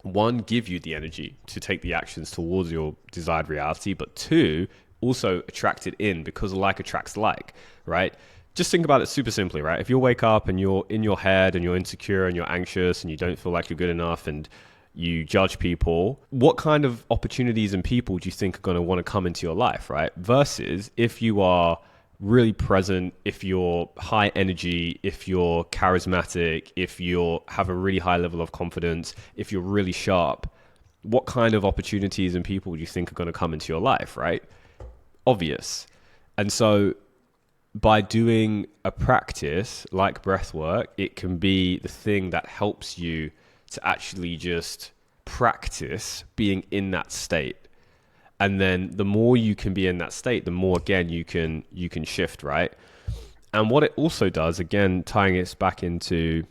one, give you the energy to take the actions towards your desired reality, but two, also attract it in, because like attracts like, right? Just think about it super simply, right? If you wake up and you're in your head and you're insecure and you're anxious and you don't feel like you're good enough and you judge people, what kind of opportunities and people do you think are going to want to come into your life, right? Versus if you are really present, if you're high energy, if you're charismatic, if you have a really high level of confidence, if you're really sharp, what kind of opportunities and people do you think are going to come into your life, right? Obvious. And so by doing a practice like breath work, it can be the thing that helps you to actually just practice being in that state. And then the more you can be in that state, the more again you can shift, right? And what it also does, again, tying it back into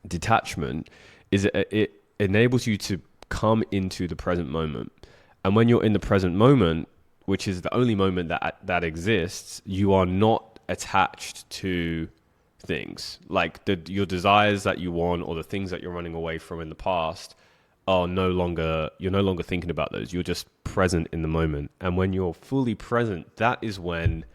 detachment, is it enables you to come into the present moment. And when you're in the present moment, which is the only moment that exists, you are not attached to things like your desires that you want or the things that you're running away from in the past are you're no longer thinking about those. You're just present in the moment. And when you're fully present, that is when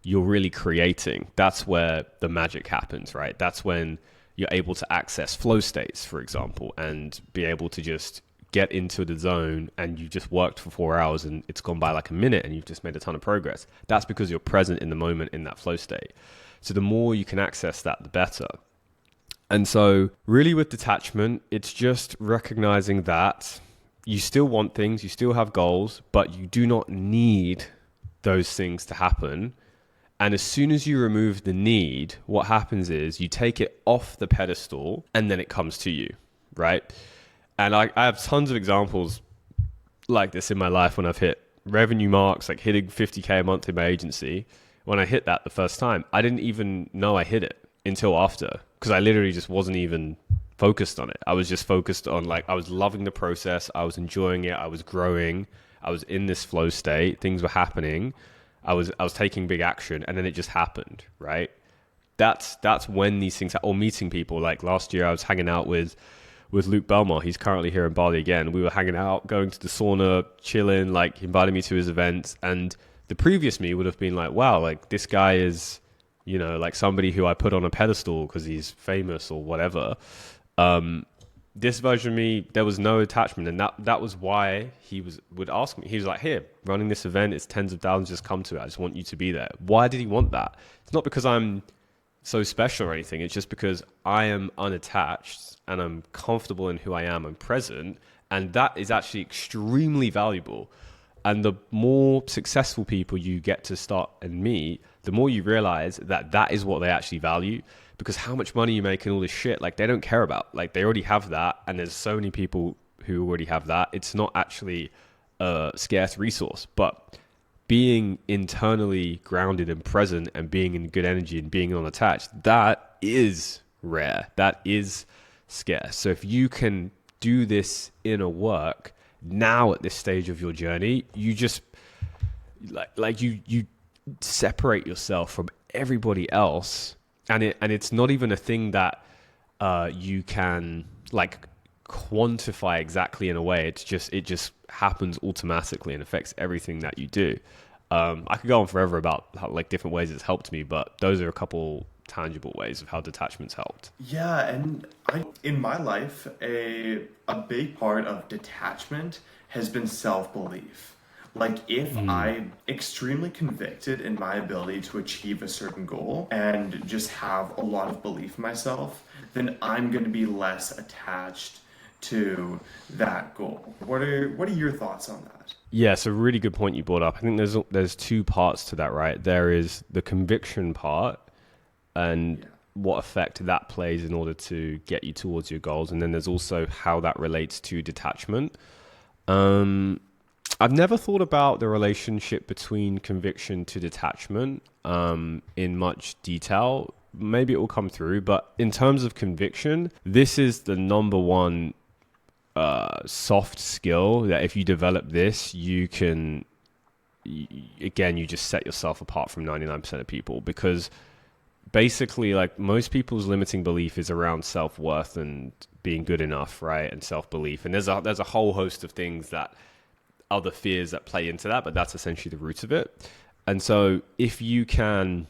you're really creating. That's where the magic happens, right? That's when you're able to access flow states, for example, and be able to just get into the zone, and you just worked for 4 hours and it's gone by like a minute and you've just made a ton of progress. That's because you're present in the moment in that flow state. So the more you can access that, the better. And so really with detachment, it's just recognizing that you still want things, you still have goals, but you do not need those things to happen. And as soon as you remove the need, what happens is you take it off the pedestal and then it comes to you, right? And I have tons of examples like this in my life when I've hit revenue marks, like hitting 50K a month in my agency. When I hit that the first time, I didn't even know I hit it until after, because I literally just wasn't even focused on it. I was just focused on, like, I was loving the process. I was enjoying it. I was growing. I was in this flow state. Things were happening. I was taking big action, and then it just happened, right? That's when these things, or meeting people. Like last year, I was hanging out with Luke Belmont. He's currently here in Bali again. We were hanging out, going to the sauna, chilling, like he invited me to his events. And the previous me would have been like, wow, like this guy is, you know, like somebody who I put on a pedestal because he's famous or whatever. This version of me, there was no attachment. And that was why would ask me. He was like, here, running this event, it's tens of thousands, just come to it. I just want you to be there. Why did he want that? It's not because I'm so special or anything. It's just because I am unattached and I'm comfortable in who I am and present. And that is actually extremely valuable. And the more successful people you get to start and meet, the more you realize that is what they actually value. Because how much money you make and all this shit, like they don't care about. Like they already have that. And there's so many people who already have that. It's not actually a scarce resource. But being internally grounded and present and being in good energy and being unattached, that is rare. That is scarce. So if you can do this inner work now at this stage of your journey, you just you separate yourself from everybody else, and it's not even a thing that you can like quantify exactly in a way. It just happens automatically and affects everything that you do. I could go on forever about how, like, different ways it's helped me, but those are a couple tangible ways of how detachment's helped. Yeah, and in my life, a big part of detachment has been self-belief. Like, if I'm extremely convicted in my ability to achieve a certain goal and just have a lot of belief in myself, then I'm going to be less attached to that goal. What are your thoughts on that? Yeah, it's a really good point you brought up. I think there's two parts to that, right? There is the conviction part and what effect that plays in order to get you towards your goals. And then there's also how that relates to detachment. I've never thought about the relationship between conviction to detachment in much detail. Maybe it will come through, but in terms of conviction, this is the number one soft skill that if you develop this, you can, again, you just set yourself apart from 99% of people, because basically, like, most people's limiting belief is around self-worth and being good enough, right? And self-belief. And there's a whole host of things that other fears that play into that, but that's essentially the root of it. And so if you can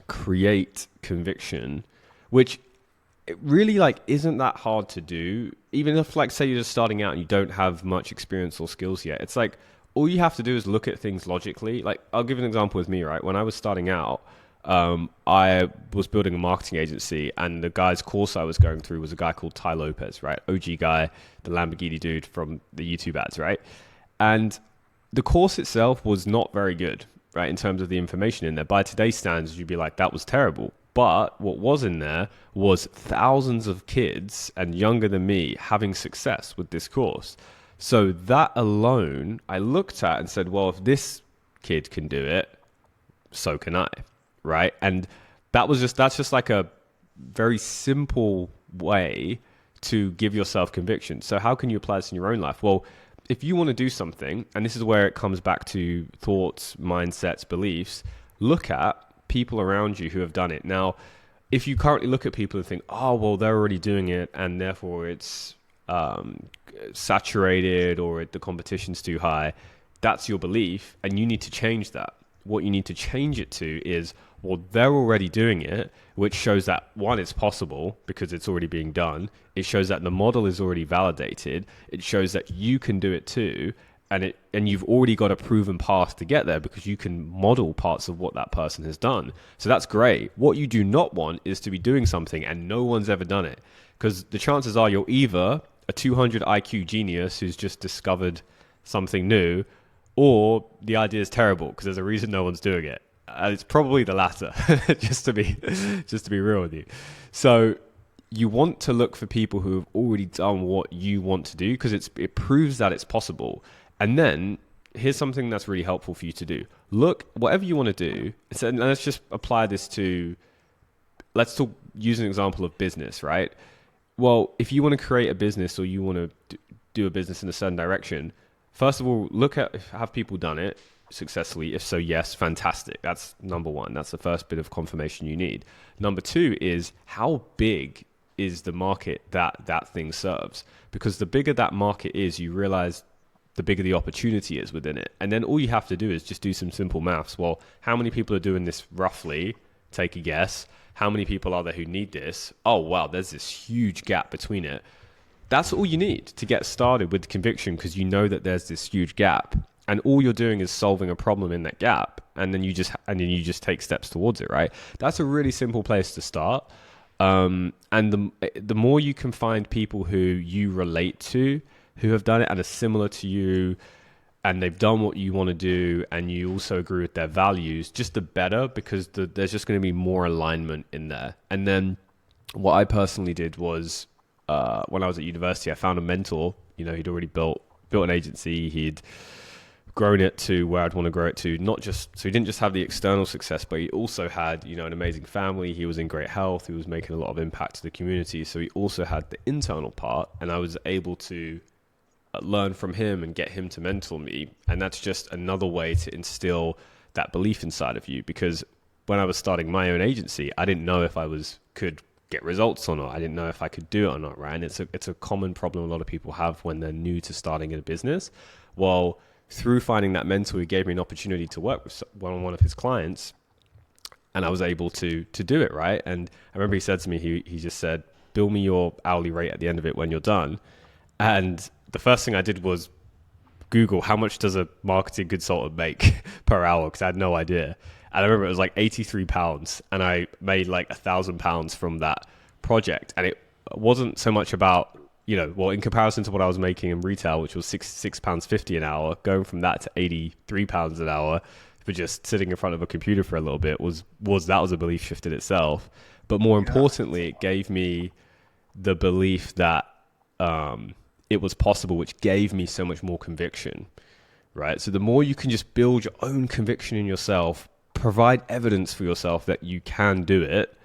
create conviction, which it really, like, isn't that hard to do, even if, like, say you're just starting out and you don't have much experience or skills yet, it's like all you have to do is look at things logically. Like, I'll give an example with me, right? When I was starting out, I was building a marketing agency, and the guy's course I was going through was a guy called Ty Lopez, right? OG guy, the Lamborghini dude from the YouTube ads, right? And the course itself was not very good, right? In terms of the information in there. By today's standards, you'd be like, that was terrible. But what was in there was thousands of kids and younger than me having success with this course. So that alone, I looked at and said, well, if this kid can do it, so can I, right? And that's just like a very simple way to give yourself conviction. So how can you apply this in your own life? Well, if you want to do something, and this is where it comes back to thoughts, mindsets, beliefs, look at people around you who have done it. Now, if you currently look at people and think, oh, well, they're already doing it, and therefore it's saturated or the competition's too high, that's your belief, and you need to change that. What you need to change it to is, well, they're already doing it, which shows that, one, it's possible because it's already being done. It shows that the model is already validated. It shows that you can do it too. And you've already got a proven path to get there because you can model parts of what that person has done. So that's great. What you do not want is to be doing something and no one's ever done it, because the chances are you're either a 200 IQ genius who's just discovered something new, or the idea is terrible because there's a reason no one's doing it. And it's probably the latter, just to be real with you. So you want to look for people who have already done what you want to do, because it proves that it's possible. And then here's something that's really helpful for you to do. Look, whatever you want to do, and let's just apply this to, use an example of business, right? Well, if you want to create a business or you want to do a business in a certain direction, first of all, look at, have people done it successfully? If so, yes, fantastic. That's number one. That's the first bit of confirmation you need. Number two is, how big is the market that thing serves? Because the bigger that market is, you realize the bigger the opportunity is within it. And then all you have to do is just do some simple maths. Well, how many people are doing this roughly? Take a guess. How many people are there who need this? Oh, wow, there's this huge gap between it. That's all you need to get started with conviction, because you know that there's this huge gap, and all you're doing is solving a problem in that gap, and then you just take steps towards it, right? That's a really simple place to start. And the more you can find people who you relate to, who have done it and are similar to you, and they've done what you want to do, and you also agree with their values, just the better, because there's just going to be more alignment in there. And then what I personally did was, when I was at university, I found a mentor. He'd already built an agency. He'd grown it to where I'd want to grow it to. So he didn't just have the external success, but he also had, an amazing family. He was in great health. He was making a lot of impact to the community. So he also had the internal part, and I was able to learn from him and get him to mentor me. And that's just another way to instill that belief inside of you, because when I was starting my own agency, I didn't know if I could get results or not. I didn't know if I could do it or not, right? And it's a common problem a lot of people have when they're new to starting in a business. Well, through finding that mentor, he gave me an opportunity to work with one of his clients, and I was able to do it, right? And I remember he said to me, he just said, bill me your hourly rate at the end of it when you're done. And the first thing I did was Google, how much does a marketing consultant make per hour? Because I had no idea. And I remember it was like £83, and I made like £1,000 from that project. And it wasn't so much about, in comparison to what I was making in retail, which was £6.50 an hour, going from that to £83 an hour for just sitting in front of a computer for a little bit was a belief shift in itself. But more importantly, it gave me the belief that it was possible, which gave me so much more conviction, right? So the more you can just build your own conviction in yourself, provide evidence for yourself that you can do it,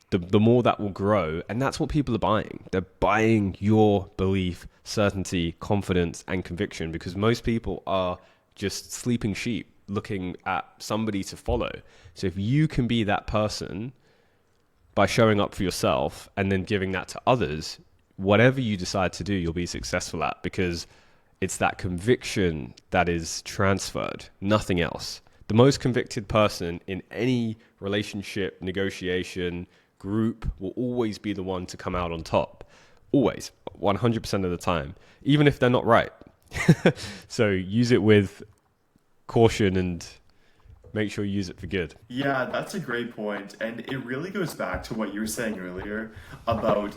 the more that will grow. And that's what people are buying. They're buying your belief, certainty, confidence, and conviction, because most people are just sleeping sheep looking at somebody to follow. So if you can be that person by showing up for yourself and then giving that to others, whatever you decide to do, you'll be successful at, because it's that conviction that is transferred, nothing else. The most convicted person in any relationship, negotiation, group will always be the one to come out on top. Always, 100% of the time, even if they're not right. So use it with caution and make sure you use it for good. Yeah, that's a great point. And it really goes back to what you were saying earlier about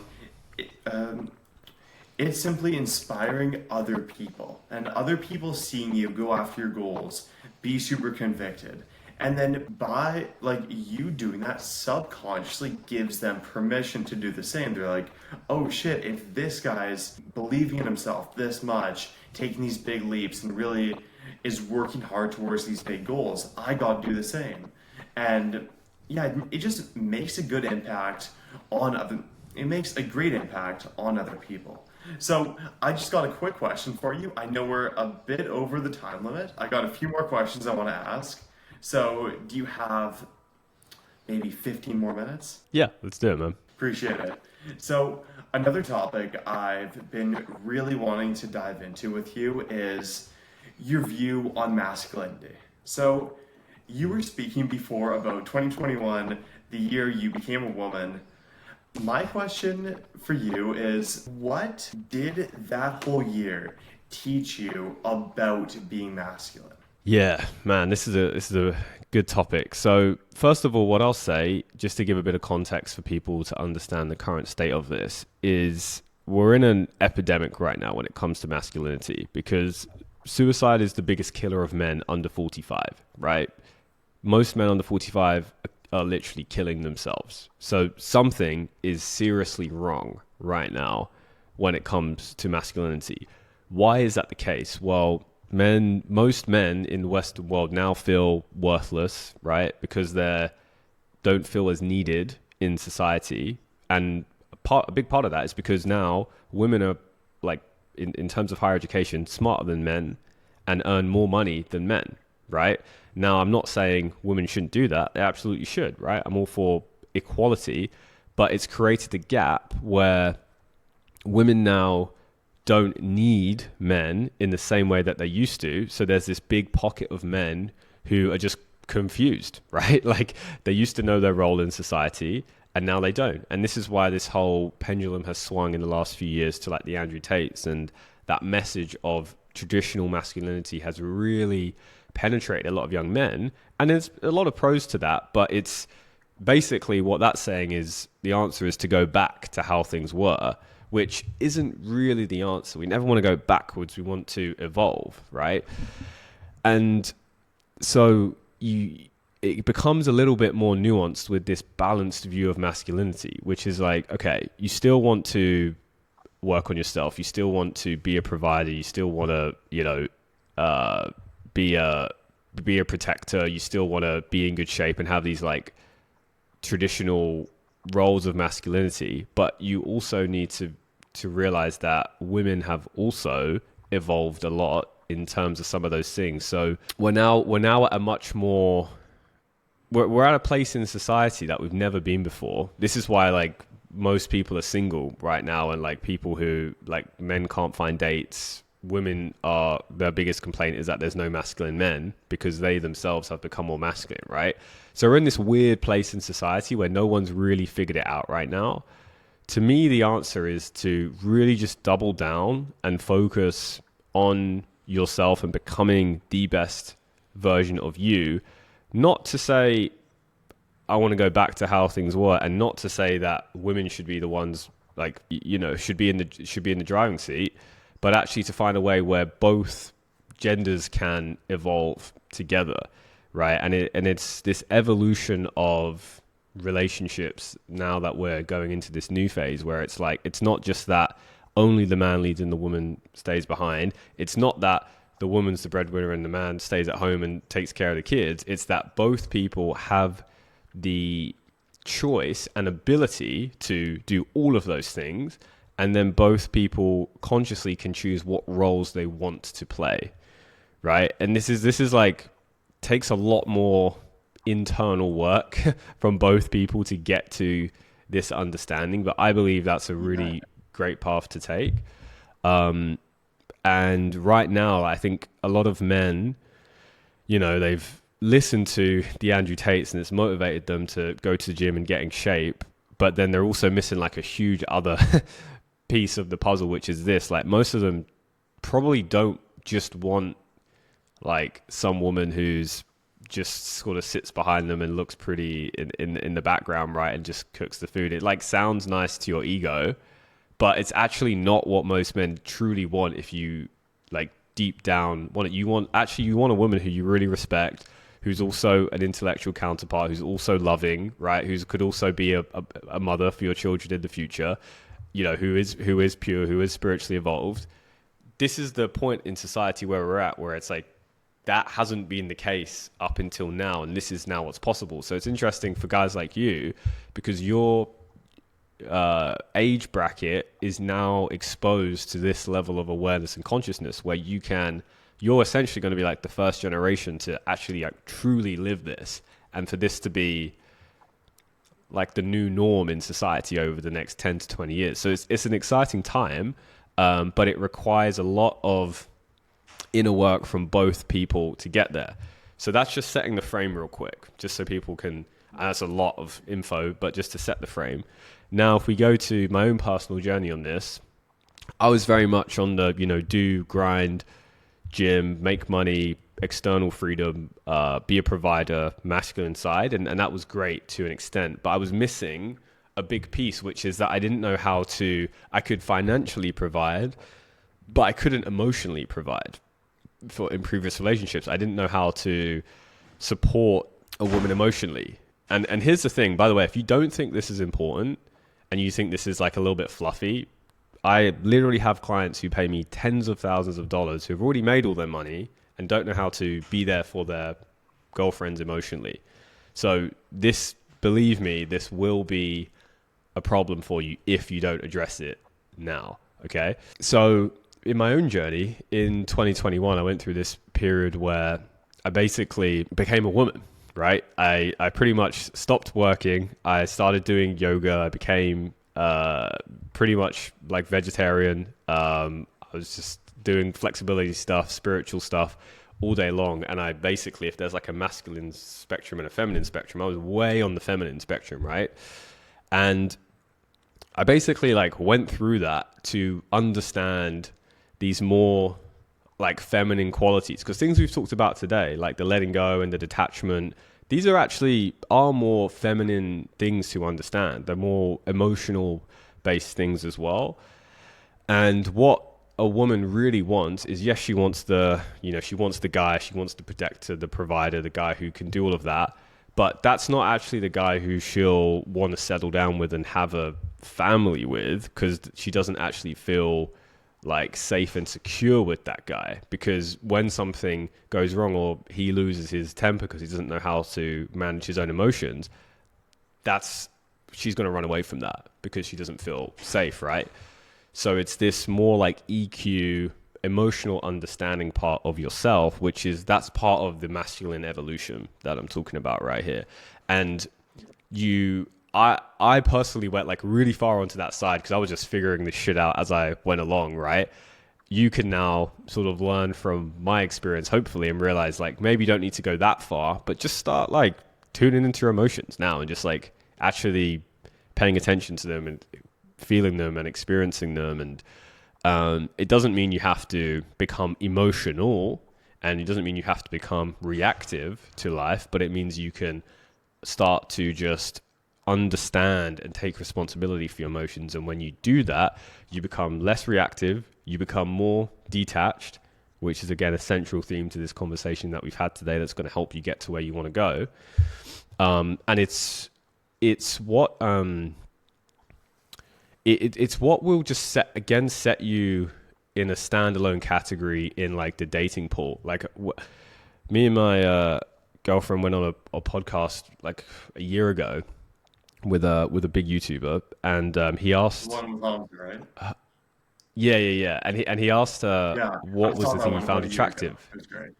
it's simply inspiring other people, and other people seeing you go after your goals, be super convicted. And then by you doing that subconsciously gives them permission to do the same. They're like, oh shit, if this guy's believing in himself this much, taking these big leaps and really is working hard towards these big goals, I got to do the same. And yeah, it just makes a good impact on other, it makes a great impact on other people. So I just got a quick question for you. I know we're a bit over the time limit. I got a few more questions I want to ask. So do you have maybe 15 more minutes? Yeah, let's do it, man. Appreciate it. So another topic I've been really wanting to dive into with you is your view on masculinity. So you were speaking before about 2021, the year you became a woman. My question for you is, what did that whole year teach you about being masculine? Yeah, man, this is a good topic. So, first of all, what I'll say, just to give a bit of context for people to understand the current state of this, is we're in an epidemic right now when it comes to masculinity, because suicide is the biggest killer of men under 45, right? Most men under 45 are literally killing themselves. So something is seriously wrong right now when it comes to masculinity. Why is that the case? Well, most men in the Western world now feel worthless, right? Because they don't feel as needed in society. And a big part of that is because now women are, like, in terms of higher education, smarter than men and earn more money than men, right? Now, I'm not saying women shouldn't do that. They absolutely should, right? I'm all for equality, but it's created a gap where women now don't need men in the same way that they used to. So there's this big pocket of men who are just confused, right? Like, they used to know their role in society and now they don't. And this is why this whole pendulum has swung in the last few years to, like, the Andrew Tates, and that message of traditional masculinity has really penetrated a lot of young men. And there's a lot of pros to that, but it's basically, what that's saying is the answer is to go back to how things were, which isn't really the answer. We never want to go backwards. We want to evolve, right? And so it becomes a little bit more nuanced with this balanced view of masculinity, which is like, okay, you still want to work on yourself. You still want to be a provider. You still want to, be a protector. You still want to be in good shape and have these, like, traditional roles of masculinity, but you also need to realize that women have also evolved a lot in terms of some of those things. So we're now at a much more, we're at a place in society that we've never been before. This is why, like, most people are single right now, and, like, people who, like, men can't find dates. Women are, their biggest complaint is that there's no masculine men because they themselves have become more masculine, right? So we're in this weird place in society where no one's really figured it out right now. To me, the answer is to really just double down and focus on yourself and becoming the best version of you. Not to say I want to go back to how things were, and not to say that women should be the ones, like, should be in the driving seat, but actually to find a way where both genders can evolve together, right? And it's this evolution of relationships now that we're going into this new phase where it's like, it's not just that only the man leads and the woman stays behind. It's not that the woman's the breadwinner and the man stays at home and takes care of the kids. It's that both people have the choice and ability to do all of those things, and then both people consciously can choose what roles they want to play, right? And this is like, takes a lot more internal work from both people to get to this understanding, but I believe that's a really great path to take. And right now, I think a lot of men, they've listened to the Andrew Tates and it's motivated them to go to the gym and get in shape, but then they're also missing, like, a huge other piece of the puzzle, which is this: like, most of them probably don't just want, like, some woman who's just sort of sits behind them and looks pretty in the background, right, and just cooks the food. It, like, sounds nice to your ego, but it's actually not what most men truly want. If you, like, deep down want it, you want a woman who you really respect, who's also an intellectual counterpart, who's also loving, right, who could also be a mother for your children in the future, who is pure, who is spiritually evolved. this is the point in society where we're at, where it's like that hasn't been the case up until now, and this is now what's possible. So it's interesting for guys like you, because your age bracket is now exposed to this level of awareness and consciousness where you're essentially going to be like the first generation to actually like truly live this, and for this to be like the new norm in society over the next 10 to 20 years. So it's an exciting time, but it requires a lot of inner work from both people to get there. So that's just setting the frame real quick, just so people can, and that's a lot of info, but just to set the frame. Now, if we go to my own personal journey on this, I was very much on the, do, grind, gym, make money, external freedom, be a provider, masculine side. And that was great to an extent, but I was missing a big piece, which is that I didn't know I could financially provide, but I couldn't emotionally provide in previous relationships. I didn't know how to support a woman emotionally. And here's the thing, by the way, if you don't think this is important and you think this is like a little bit fluffy, I literally have clients who pay me tens of thousands of dollars who've already made all their money and don't know how to be there for their girlfriends emotionally. So believe me, this will be a problem for you if you don't address it now. Okay. So in my own journey in 2021, I went through this period where I basically became a woman, right? I pretty much stopped working. I started doing yoga. I became pretty much like vegetarian. I was just doing flexibility stuff, spiritual stuff all day long. And I basically, if there's like a masculine spectrum and a feminine spectrum, I was way on the feminine spectrum, right? And I basically like went through that to understand these more like feminine qualities, because things we've talked about today, like the letting go and the detachment, these are more feminine things to understand. They're more emotional based things as well. And what a woman really wants is, yes, she wants the guy, she wants the protector, the provider, the guy who can do all of that. But that's not actually the guy who she'll want to settle down with and have a family with, because she doesn't actually feel like safe and secure with that guy. Because when something goes wrong or he loses his temper because he doesn't know how to manage his own emotions, she's going to run away from that because she doesn't feel safe, right? So it's this more like EQ, emotional understanding part of yourself, that's part of the masculine evolution that I'm talking about right here. And I personally went like really far onto that side because I was just figuring this shit out as I went along, right? You can now sort of learn from my experience, hopefully, and realize like maybe you don't need to go that far, but just start like tuning into your emotions now and just like actually paying attention to them and feeling them and experiencing them. And it doesn't mean you have to become emotional, and it doesn't mean you have to become reactive to life, but it means you can start to just understand and take responsibility for your emotions. And when you do that, you become less reactive, you become more detached, which is again a central theme to this conversation that we've had today that's going to help you get to where you want to go. And it's what it's what will just set you in a standalone category in like the dating pool. Like me and my girlfriend went on a podcast like a year ago with a big YouTuber, and he asked one with Hamza, right? Yeah. And he asked her what was the thing you found attractive. It was great.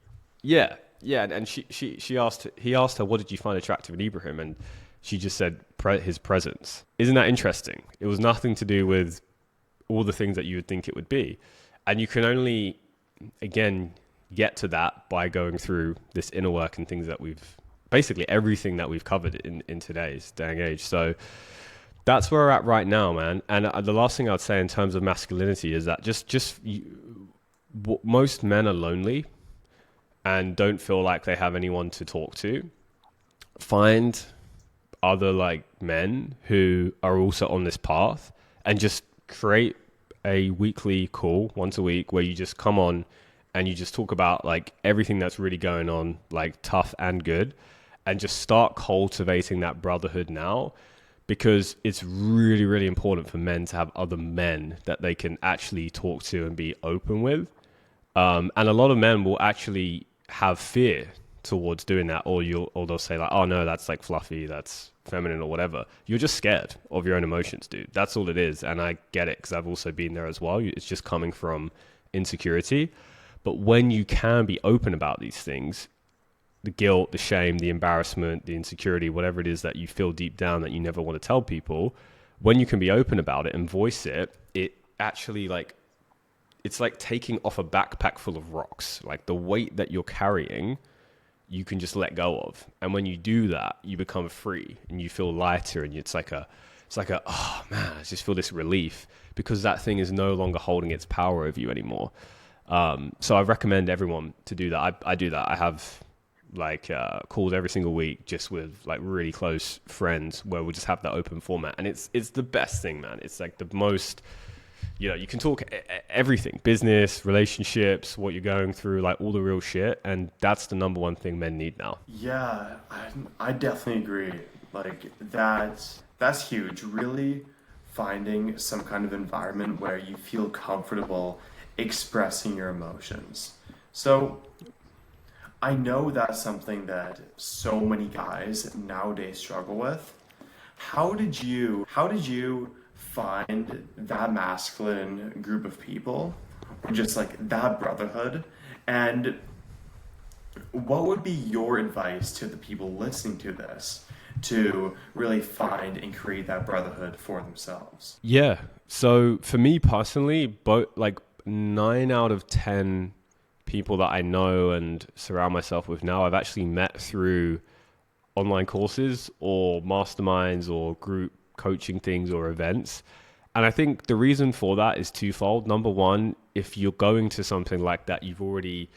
Yeah. And he asked her, what did you find attractive in Ebrahim? And she just said his presence. Isn't that interesting? It was nothing to do with all the things that you would think it would be. And you can only, again, get to that by going through this inner work and things that basically everything that we've covered in today's day and age. So that's where we're at right now, man. And the last thing I'd say in terms of masculinity is that most men are lonely and don't feel like they have anyone to talk to. Find other like men who are also on this path and just create a weekly call once a week where you just come on and you just talk about like everything that's really going on, like tough and good, and just start cultivating that brotherhood now. because it's really, really important for men to have other men that they can actually talk to and be open with. And a lot of men will actually have fear towards doing that, or they'll say like, "Oh no, that's like fluffy, that's feminine, or whatever." You're just scared of your own emotions, dude. That's all it is, and I get it because I've also been there as well. It's just coming from insecurity. But when you can be open about these things, the guilt, the shame, the embarrassment, the insecurity, whatever it is that you feel deep down that you never want to tell people, when you can be open about it and voice it, it actually like, it's like taking off a backpack full of rocks. Like the weight that you're carrying, you can just let go of. And when you do that, you become free and you feel lighter, and it's like oh man, I just feel this relief because that thing is no longer holding its power over you anymore. So I recommend everyone to do that. I do that. I have like calls every single week just with like really close friends where we just have that open format, and it's the best thing, man. It's like the most, you can talk everything, business, relationships, what you're going through, like all the real shit, and that's the number one thing men need now. Yeah, I definitely agree. Like that's huge. Really finding some kind of environment where you feel comfortable expressing your emotions. So I know that's something that so many guys nowadays struggle with. How did you find that masculine group of people, just like that brotherhood? And what would be your advice to the people listening to this to really find and create that brotherhood for themselves? Yeah. So for me personally, both like 9 out of 10 people that I know and surround myself with now, I've actually met through online courses or masterminds or group coaching things or events. And I think the reason for that is twofold. Number one, if you're going to something like that, you've already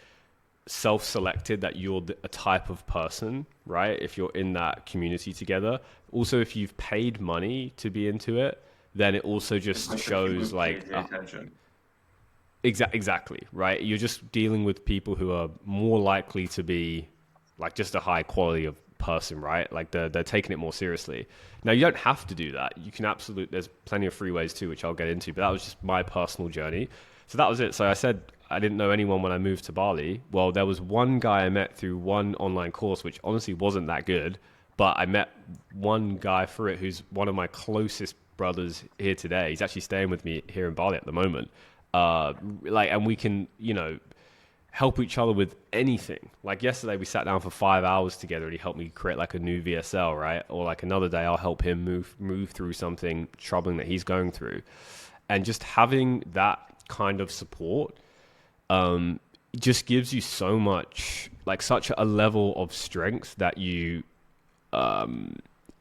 self-selected that you're a type of person, right? If you're in that community together. Also, if you've paid money to be into it, then it also just Like shows like attention. Exactly, right? You're just dealing with people who are more likely to be like just a high quality of person, right? Like they're taking it more seriously. Now, you don't have to do that. You can there's plenty of free ways too, which I'll get into, but that was just my personal journey. So that was it. So I said I didn't know anyone when I moved to Bali. Well, there was one guy I met through one online course, which honestly wasn't that good, but I met one guy through it who's one of my closest brothers here today. He's actually staying with me here in Bali at the moment. And we can, help each other with anything. Like yesterday, we sat down for 5 hours together, and he helped me create like a new VSL, right? Or like another day, I'll help him move through something troubling that he's going through, and just having that kind of support, just gives you so much, like such a level of strength that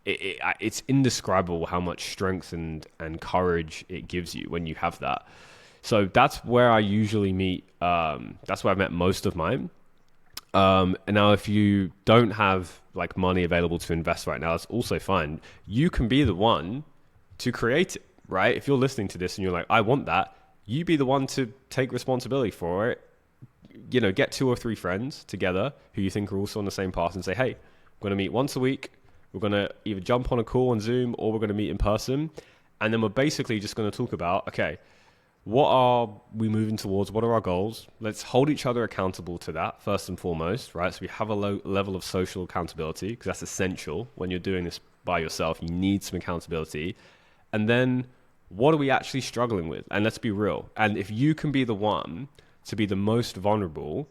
it's indescribable how much strength and courage it gives you when you have that. So that's where I usually meet. That's where I've met most of mine. And now if you don't have like money available to invest right now, that's also fine. You can be the one to create it, right? If you're listening to this and you're like, I want that, you be the one to take responsibility for it. Get 2 or 3 friends together who you think are also on the same path and say, hey, we're going to meet once a week. We're going to either jump on a call on Zoom or we're going to meet in person. And then we're basically just going to talk about, okay, what are we moving towards? What are our goals? Let's hold each other accountable to that first and foremost, right? So we have a low level of social accountability because that's essential when you're doing this by yourself. You need some accountability. And then what are we actually struggling with? And let's be real. And if you can be the one to be the most vulnerable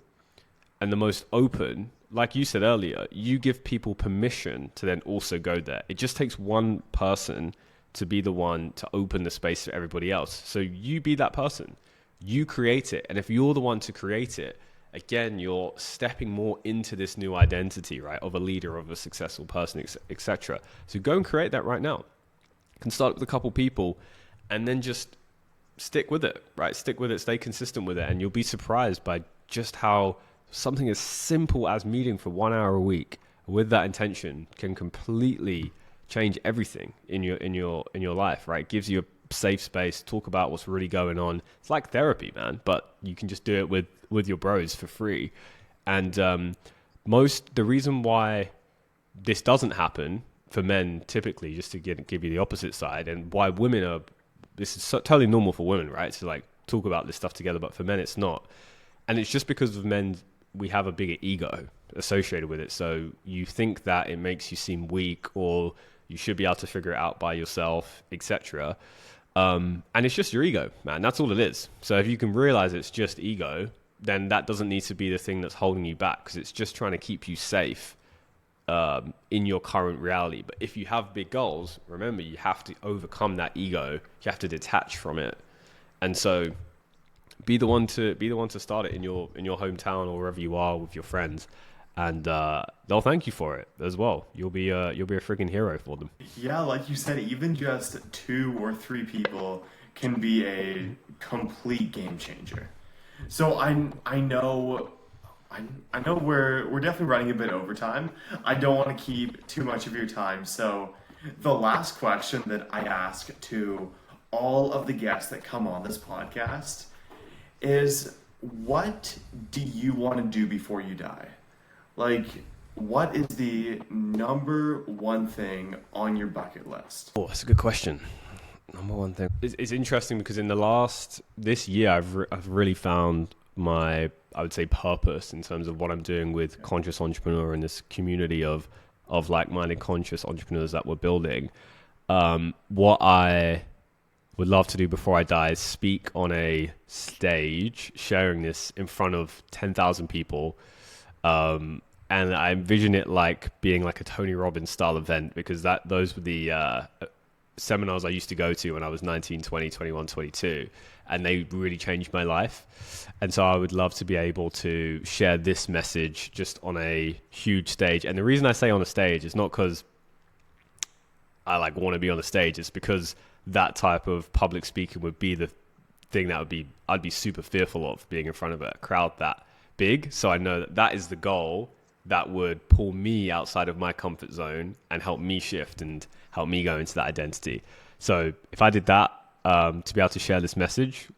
and the most open, like you said earlier, you give people permission to then also go there. It just takes one person to be the one to open the space for everybody else. So you be that person. You create it. And if you're the one to create it, again, you're stepping more into this new identity, right? Of a leader, of a successful person, etc. So go and create that right now. You can start with a couple people and then just stick with it, right? Stick with it, stay consistent with it. And you'll be surprised by just how something as simple as meeting for 1 hour a week with that intention can completely change everything in your life, right? It gives you a safe space, talk about what's really going on. It's like therapy, man, but you can just do it with your bros for free. And the reason why this doesn't happen for men typically, just to give you the opposite side, and why women are, this is totally normal for women, right? To like talk about this stuff together, but for men it's not. And it's just because of men, we have a bigger ego associated with it. So you think that it makes you seem weak, or you should be able to figure it out by yourself, etc. And it's just your ego, man. That's all it is. So if you can realize it's just ego, then that doesn't need to be the thing that's holding you back, because it's just trying to keep you safe in your current reality. But if you have big goals, remember, you have to overcome that ego. You have to detach from it. And so be the one to start it in your hometown or wherever you are with your friends, and they'll thank you for it as well. You'll be a freaking hero for them. Yeah, like you said, even just 2 or 3 people can be a complete game changer. So I know we're definitely running a bit over time. I don't want to keep too much of your time. So the last question that I ask to all of the guests that come on this podcast is, what do you want to do before you die? Like, what is the number one thing on your bucket list? Oh, that's a good question. Number one thing. It's interesting because in this year, I've really found my, I would say, purpose in terms of what I'm doing with Conscious Entrepreneur and this community of like-minded conscious entrepreneurs that we're building. What I would love to do before I die is speak on a stage, sharing this in front of 10,000 people. And I envision it like being like a Tony Robbins style event, because those were the seminars I used to go to when I was 19, 20, 21, 22, and they really changed my life. And so I would love to be able to share this message just on a huge stage. And the reason I say on a stage is not because I like want to be on the stage, it's because that type of public speaking would be the thing that I'd be super fearful of, being in front of a crowd that big. So I know that is the goal that would pull me outside of my comfort zone and help me shift and help me go into that identity. So if I did that, to be able to share this message,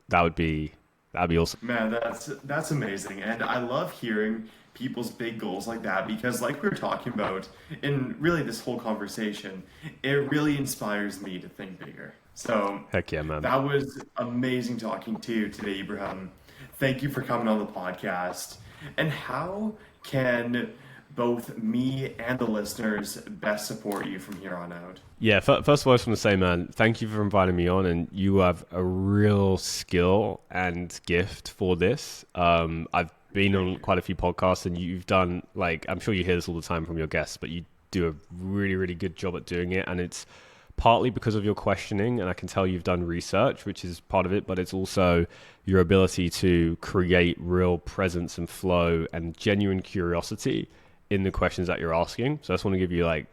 that'd be awesome. Man, that's amazing. And I love hearing people's big goals like that, because like we were talking about in really this whole conversation, it really inspires me to think bigger. So Heck yeah, man. that was amazing talking to you today, Ebrahim. Thank you for coming on the podcast. And how can both me and the listeners best support you from here on out? Yeah, first of all, I just want to say, man, thank you for inviting me on, and you have a real skill and gift for this. I've been on quite a few podcasts, and you've done, like, I'm sure you hear this all the time from your guests, but you do a really, really good job at doing it, and it's partly because of your questioning, and I can tell you've done research, which is part of it, but it's also your ability to create real presence and flow and genuine curiosity in the questions that you're asking. So I just want to give you like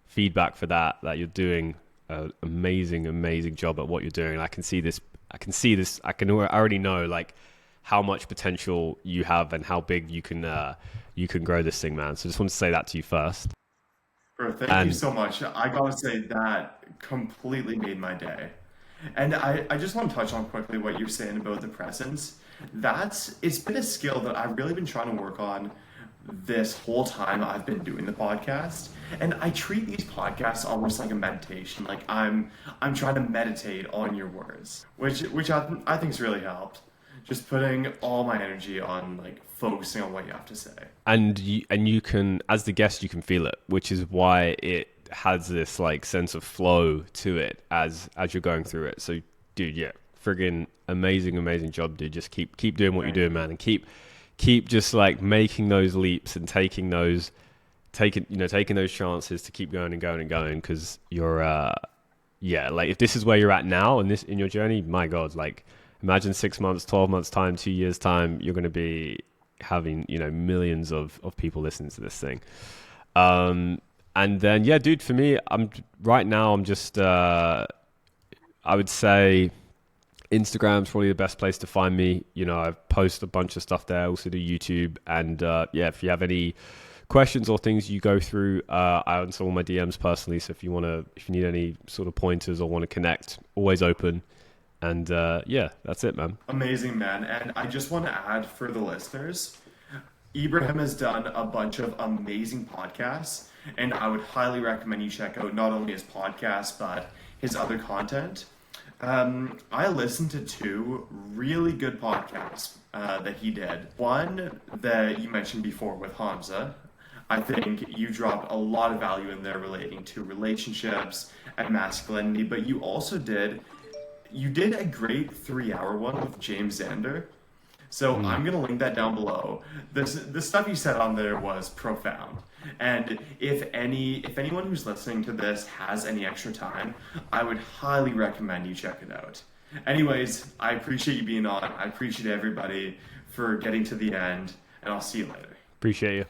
feedback for that you're doing an amazing job at what you're doing. I already know like how much potential you have and how big you can grow this thing, man. So I just want to say that to you first. Bro, thank you so much. I gotta say that completely made my day. And I just want to touch on quickly what you're saying about the presence. It's been a skill that I've really been trying to work on this whole time I've been doing the podcast. And I treat these podcasts almost like a meditation. Like I'm trying to meditate on your words, which I think's really helped. Just putting all my energy on like focusing on what you have to say. And you can, as the guest, you can feel it, which is why it has this like sense of flow to it as you're going through it. So, dude, yeah, friggin' amazing job, dude. Just keep doing what you're doing, man, and keep just like making those leaps and taking those chances to keep going and going and going, because you're like if this is where you're at now and this in your journey, my God, like imagine 6 months, 12 months time, 2 years time, you're going to be having millions of people listening to this thing. And then yeah, dude, for me, I'm just I would say Instagram's probably the best place to find me. I post a bunch of stuff there. I also do YouTube. And yeah, if you have any questions or things you go through, I answer all my DMs personally. So if you need any sort of pointers or want to connect, always open. And yeah, that's it, man. Amazing, man. And I just want to add for the listeners, Ebrahim has done a bunch of amazing podcasts. and I would highly recommend you check out not only his podcast, but his other content. I listened to two really good podcasts that he did. One that you mentioned before with Hamza. I think you dropped a lot of value in there relating to relationships and masculinity, but you did a great 3 hour one with James Zander. So I'm gonna link that down below. The stuff you said on there was profound. And if anyone who's listening to this has any extra time, I would highly recommend you check it out. Anyways, I appreciate you being on. I appreciate everybody for getting to the end, and I'll see you later. Appreciate you.